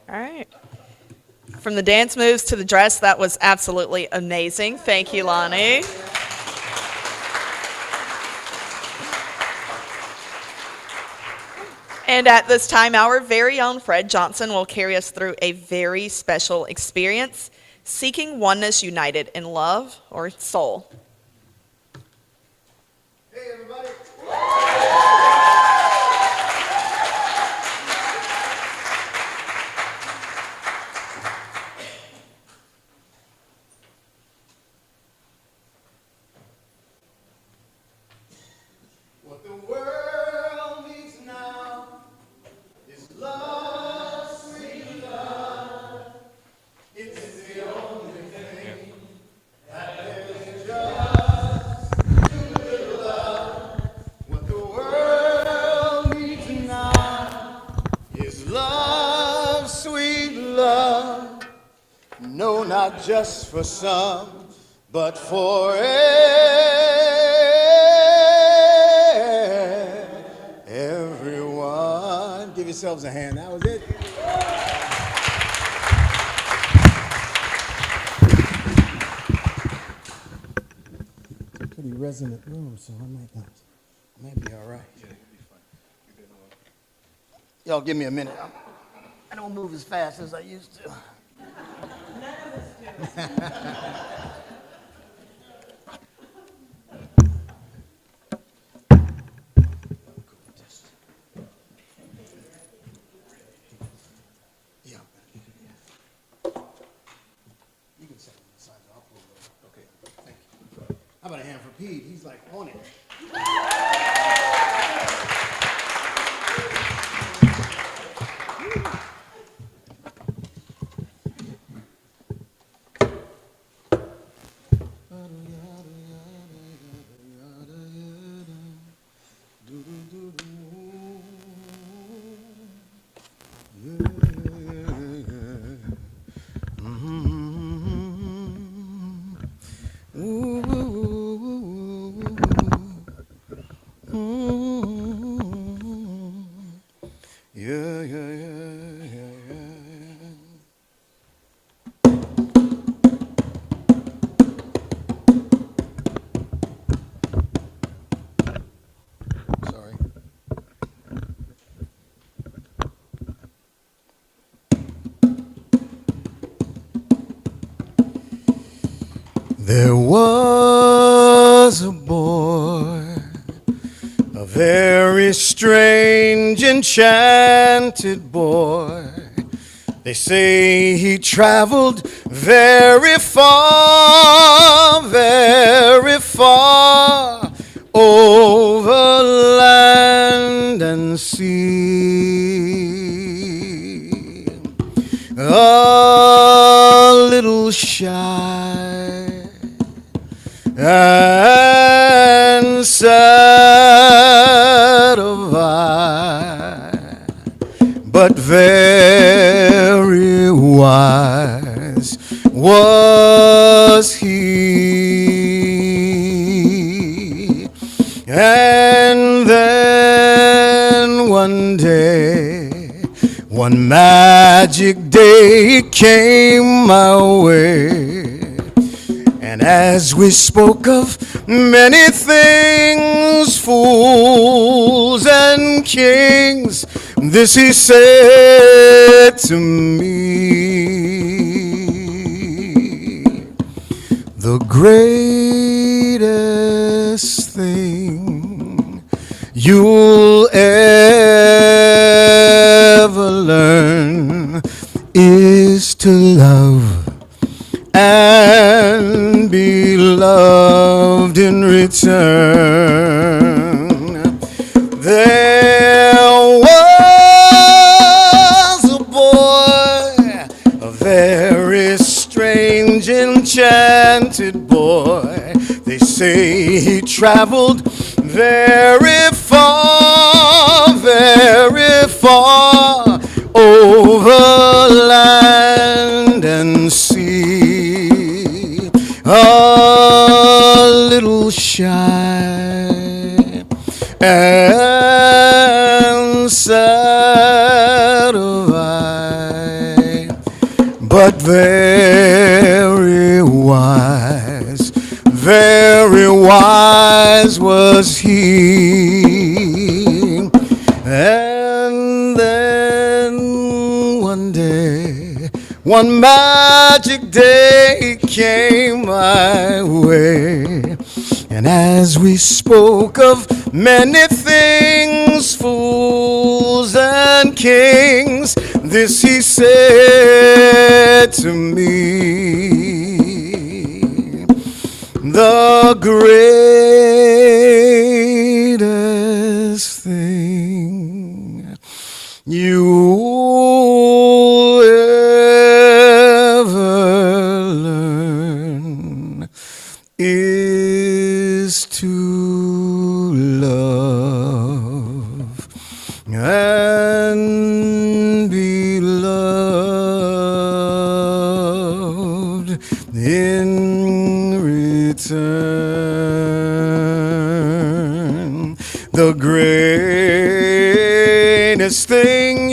All right. From the dance moves to the dress, that was absolutely amazing. Thank you, Lonnie. And at this time, our very own Fred Johnson will carry us through a very special experience, Seeking Oneness United in Love or Soul.
Hey, everybody. What the world needs now is love, sweet love. It's the only thing that there's just too little love. What the world needs now is love, sweet love. No, not just for some, but for everyone. Give yourself
yourselves a hand. That was it. Pretty resonant room, so I might be all right. Yeah, you'll be fine. Y'all give me a minute. I don't move as fast as I used to. Yeah. You can set it aside. I'll pull it over. Okay, thank you. How about a hand for Pete? He's like on it. Sorry. There was a boy, a very strange, enchanted boy. They say he traveled very far over land and sea. A little shy and sad of eye, but very wise was he. And then one day, one magic day came my way. And as we spoke of many things, fools and kings, this he said to me: the greatest thing you'll ever learn is to love and be loved in return. There was a boy, a very strange, enchanted boy. They say he traveled very far over land and sea. A little shy and sad of eye, but very wise was he. And then one day, one magic day came my way. And as we spoke of many things, fools and kings, this he said to me: the greatest thing you'll ever learn is to love and be loved in return. The greatest thing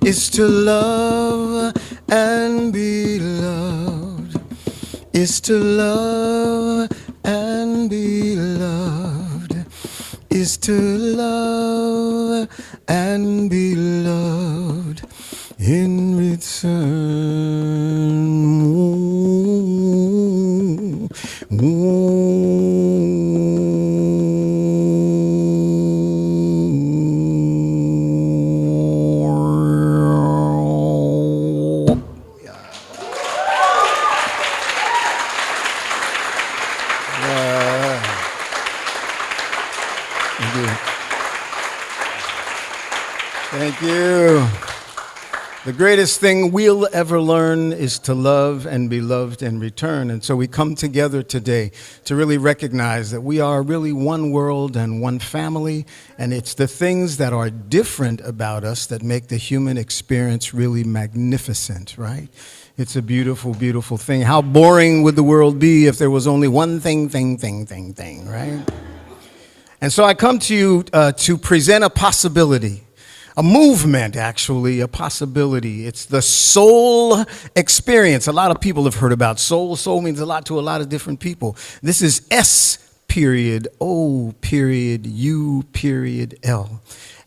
is to love and be loved, is to love and be loved, is to love and be loved in return. Thank you. Thank you. The greatest thing we'll ever learn is to love and be loved in return. And so we come together today to really recognize that we are really one world and one family, and it's the things that are different about us that make the human experience really magnificent, right? It's a beautiful, beautiful thing. How boring would the world be if there was only one thing, right? And so I come to you to present a possibility. A movement, actually, a possibility. It's the soul experience. A lot of people have heard about soul. Soul means a lot to a lot of different people. This is S.O.U.L.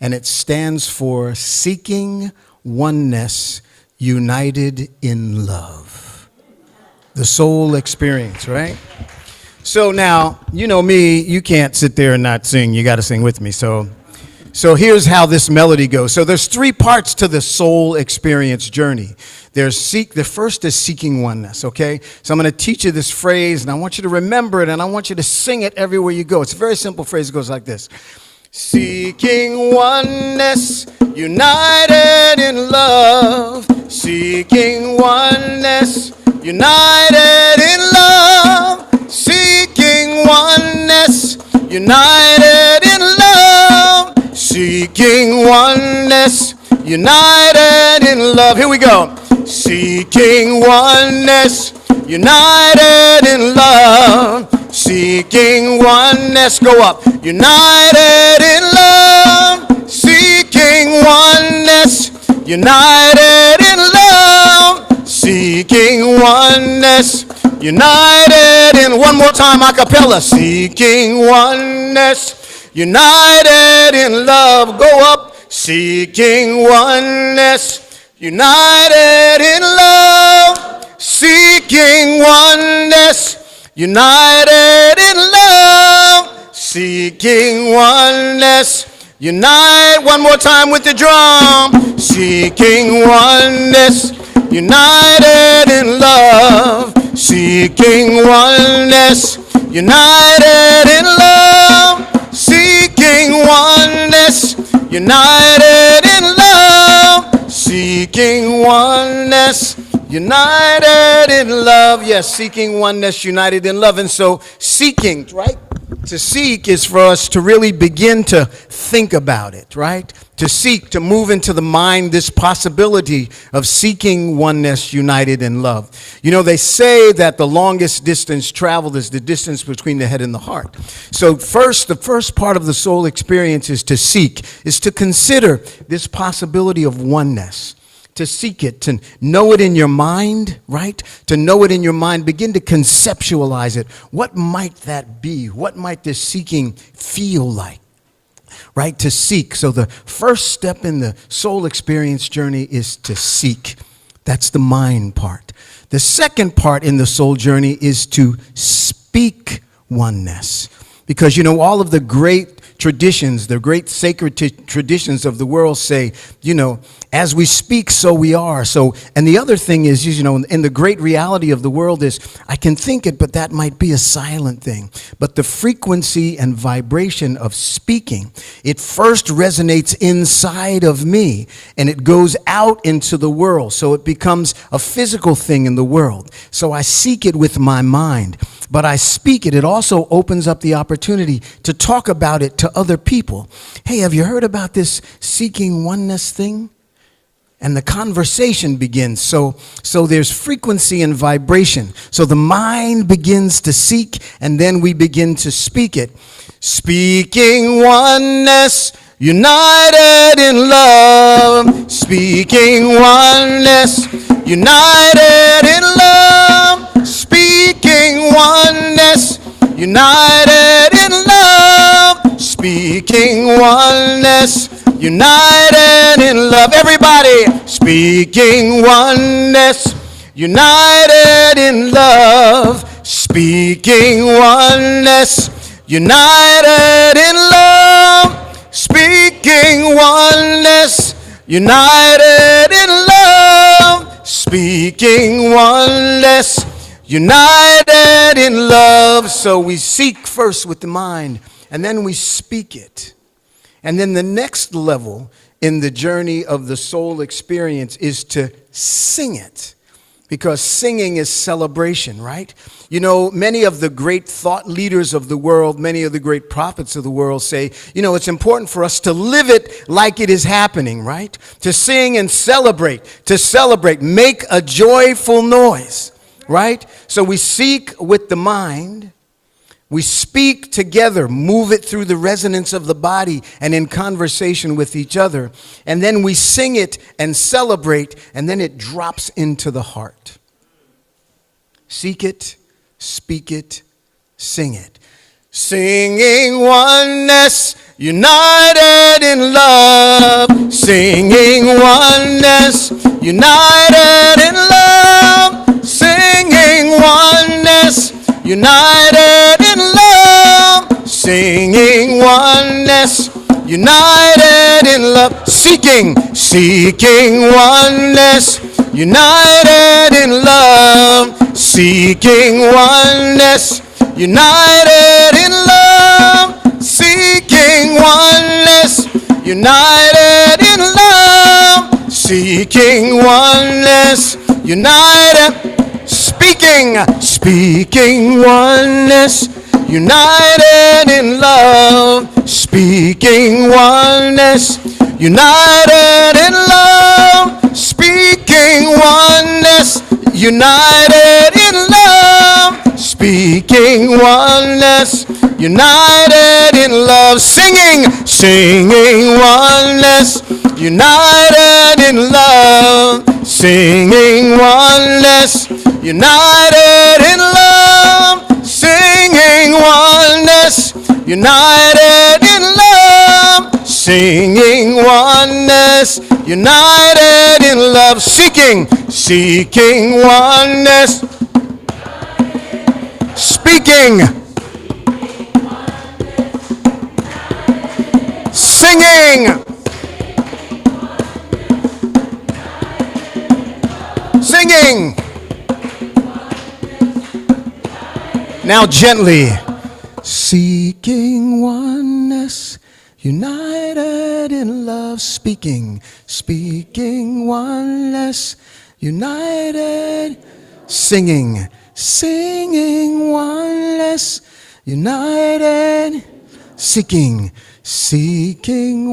And it stands for Seeking Oneness United in Love. The soul experience, right? So now, you know me, you can't sit there and not sing. You got to sing with me. So here's how this melody goes. So there's three parts to the soul experience journey. The first is seeking oneness, okay? So I'm going to teach you this phrase, and I want you to remember it, and I want you to sing it everywhere you go. It's a very simple phrase. It goes like this. Seeking oneness, united in love. Seeking oneness, united in love. Seeking oneness, united in love. Seeking oneness, united in love. Here we go. Seeking oneness, united in love. Seeking oneness, go up. United in love. Seeking oneness, united in love. Seeking oneness, united in, one more time, a cappella. Seeking oneness, united in love, go up. Seeking oneness, united in love. Seeking oneness, united in love. Seeking oneness, unite. One more time with the drum. Seeking oneness, united in love. Seeking oneness, united in love. Seeking oneness, united in love. Seeking oneness, united in love. Yes, seeking oneness, united in love. And so seeking, right? To seek is for us to really begin to think about it, right? To seek, to move into the mind this possibility of seeking oneness united in love. You know, they say that the longest distance traveled is the distance between the head and the heart. So first, the first part of the soul experience is to seek, is to consider this possibility of oneness. To seek it, to know it in your mind, right? To know it in your mind, begin to conceptualize it. What might that be? What might this seeking feel like? Right? To seek. So the first step in the soul experience journey is to seek. That's the mind part. The second part in the soul journey is to speak oneness. Because, you know, all of the great traditions, the great sacred traditions of the world say, you know, as we speak, so we are. So, and the other thing is, you know, in the great reality of the world is, I can think it, but that might be a silent thing. But the frequency and vibration of speaking, it first resonates inside of me, and it goes out into the world. So it becomes a physical thing in the world. So I seek it with my mind, but I speak it. It also opens up the opportunity to talk about it to other people. Hey, have you heard about this seeking oneness thing? And the conversation begins. So there's frequency and vibration. So the mind begins to seek, and then we begin to speak it. Speaking oneness, united in love, speaking oneness, united in love, speaking oneness, united in love, speaking oneness, united in love. Everybody, speaking oneness, united in love, speaking oneness, united in love, speaking oneness, united in love, speaking oneness, united in love. So we seek first with the mind, and then we speak it. And then the next level in the journey of the soul experience is to sing it. Because singing is celebration, right? You know, many of the great thought leaders of the world, many of the great prophets of the world say, you know, it's important for us to live it like it is happening, right? To sing and celebrate, make a joyful noise, right? So we seek with the mind, we speak together, move it through the resonance of the body and in conversation with each other. And then we sing it and celebrate, and then it drops into the heart. Seek it, speak it, sing it. Singing oneness, united in love. Singing oneness, united in love. Singing oneness, united in love, singing oneness, united in love, seeking oneness, united in love, seeking oneness, united in love, seeking oneness, united in love, seeking oneness, united. Speaking oneness, united in love, speaking oneness, united in love, speaking oneness, united in love, speaking oneness, united in love, singing oneness, united in love, singing oneness, united in love, singing oneness, united in love, singing oneness, united in love, seeking oneness, speaking, singing, singing. Now gently, seeking oneness, united in love, speaking oneness, united, singing oneness, united, seeking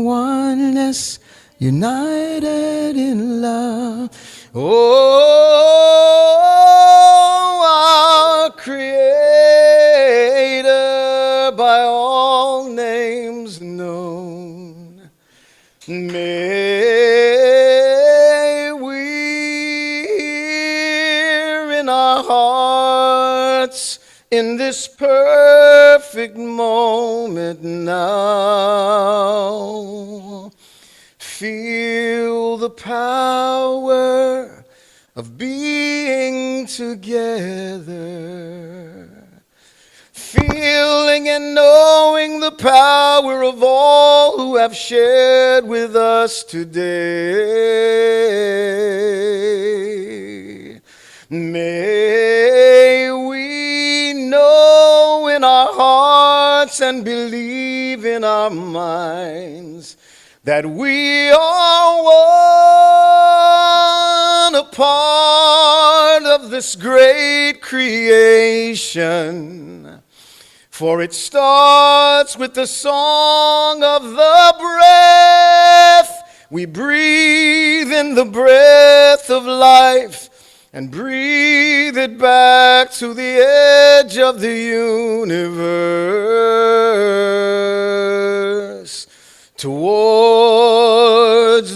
oneness, united in love. Oh, our Creator, by all names known, may we hear in our hearts in this perfect moment now, feel the power of being together, feeling and knowing the power of all who have shared with us today. May we know in our hearts and believe in our minds that we are one, a part of this great creation. For it starts with the song of the breath. We breathe in the breath of life and breathe it back to the edge of the universe.
towards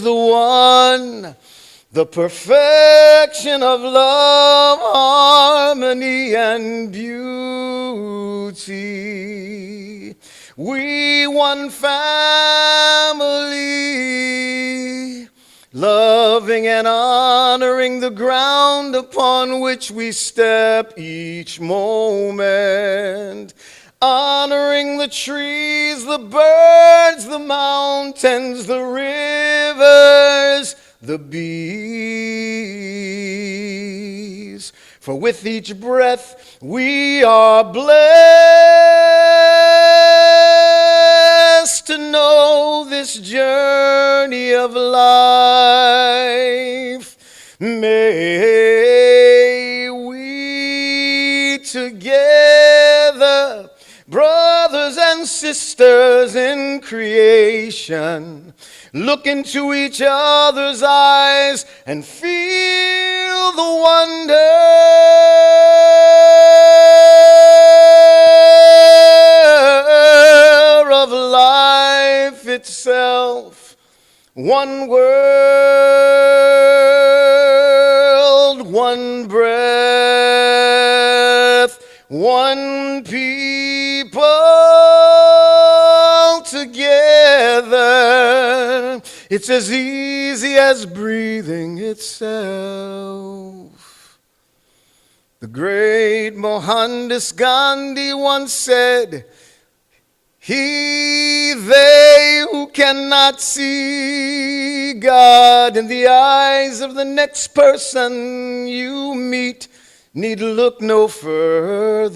the one, the perfection of love, harmony, and beauty. We one family, loving and honoring the ground upon which we step each moment. Honoring the trees, the birds, the mountains, the rivers, the bees. For with each breath we are blessed to know this journey of life. May we together, brothers and sisters in creation, look into each other's eyes and feel the wonder of life itself. One world, one breath, one people together. It's as easy as breathing itself. The great Mohandas Gandhi once said, they who cannot see God in the eyes of the next person you meet need look no further.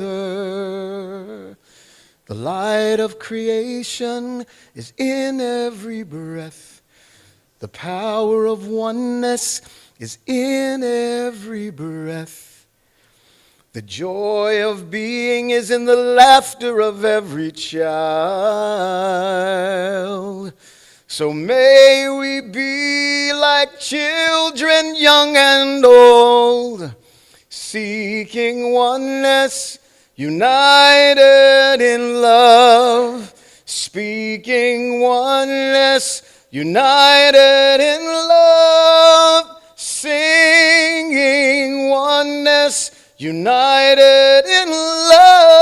The light of creation is in every breath. The power of oneness is in every breath. The joy of being is in the laughter of every child. So may we be like children, young and old, seeking oneness, united in love, speaking oneness, united in love, singing oneness, united in love.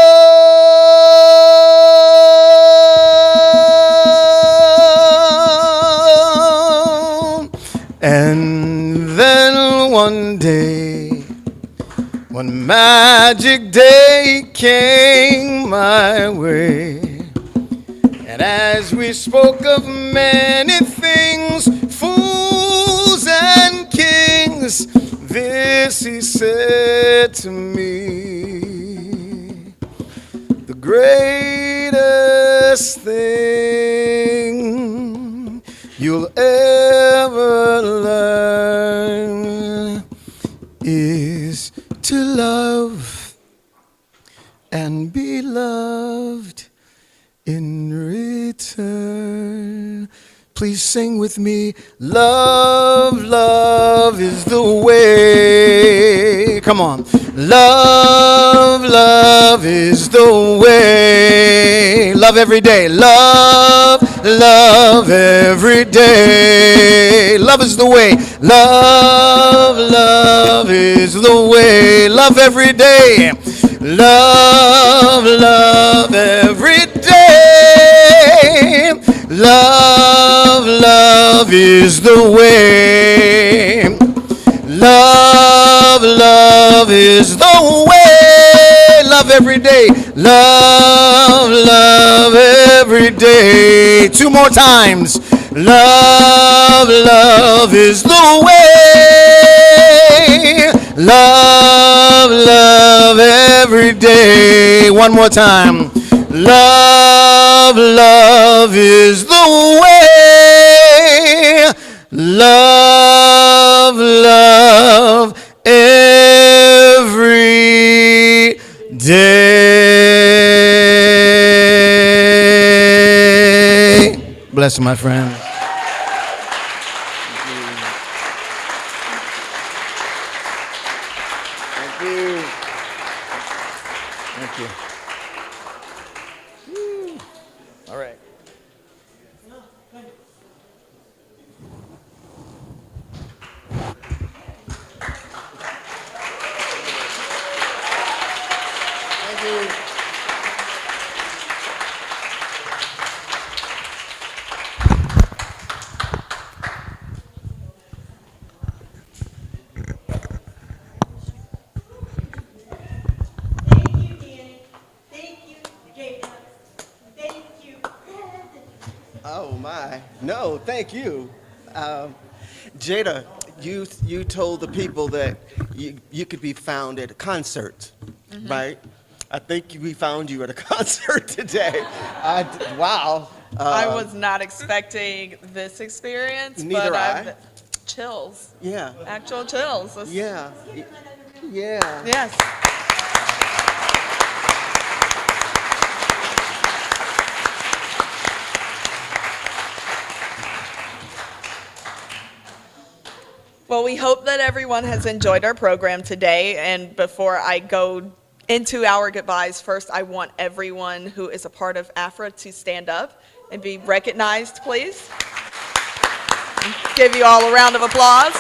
And then one day, one magic day came my way, and as we spoke of many things, fools and kings, this he said to me: the greatest thing you'll ever learn is to love and be loved in return. Please sing with me. Love, love is the way. Come on. Love, love is the way. Love every day. Love, love every day. Love is the way. Love, love is the way. Love every day. Love, love every day. Love, love is the way. Love, love is the way. Love every day. Love, love every day. Two more times. Love, love is the way. Love, love every day. One more time. Love, love is the way. Love, love every day. Bless you, my friend. Thank you. Thank you. All right. No, thank you. Jada, you told the people that you could be found at a concert, right? I think we found you at a concert today. Wow.
I was not expecting this experience,
Neither
but
I.
chills,
Yeah,
actual chills.
yeah, yeah.
Yes. Well, we hope that everyone has enjoyed our program today. And before I go into our goodbyes, first I want everyone who is a part of AFRA to stand up and be recognized, please. Give you all a round of applause.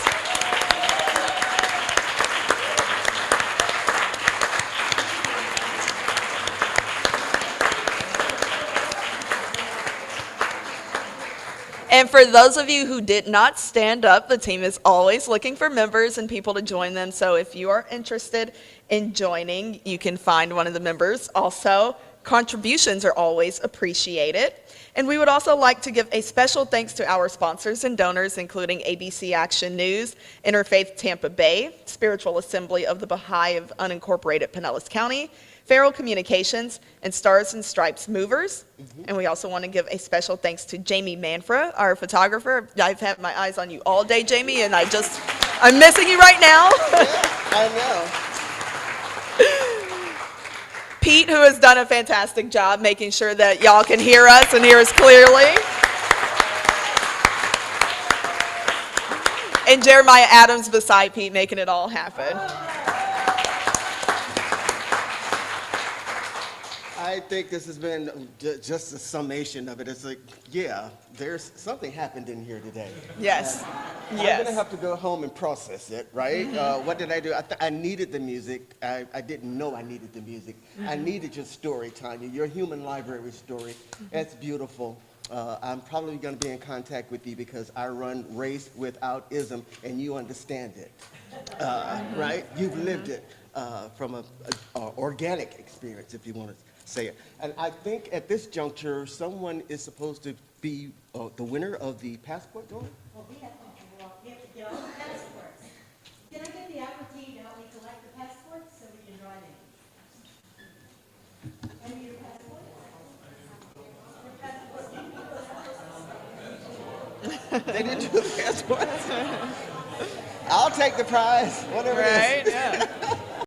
And for those of you who did not stand up, the team is always looking for members and people to join them. So if you are interested in joining, you can find one of the members. Also, contributions are always appreciated. And we would also like to give a special thanks to our sponsors and donors, including ABC Action News, Interfaith Tampa Bay, Spiritual Assembly of the Baha'i of Unincorporated Pinellas County, Farrell Communications, and Stars and Stripes Movers. And we also want to give a special thanks to Jamie Manfra, our photographer. I've had my eyes on you all day, Jamie, and I'm missing you right now.
I know.
Pete, who has done a fantastic job making sure that y'all can hear us and hear us clearly. And Jeremiah Adams beside Pete, making it all happen.
I think this has been just a summation of it. It's like, yeah, there's something happened in here today.
Yes.
I'm
Yes.
gonna have to go home and process it, right? What did I do? I needed the music. I didn't know I needed the music. I needed your story, Tanya, your human library story. It's beautiful. I'm probably gonna be in contact with you because I run Race Without Ism, and you understand it, right? You've lived it from an organic experience, if you want to say it. And I think at this juncture, someone is supposed to be the winner of the passport going?
Well, we have to get all the passports. Can I get the Amity to help me collect the passports so we can drive in? Any of your passports?
They didn't do the passports? I'll take the prize, whatever it is.
Right? Yeah.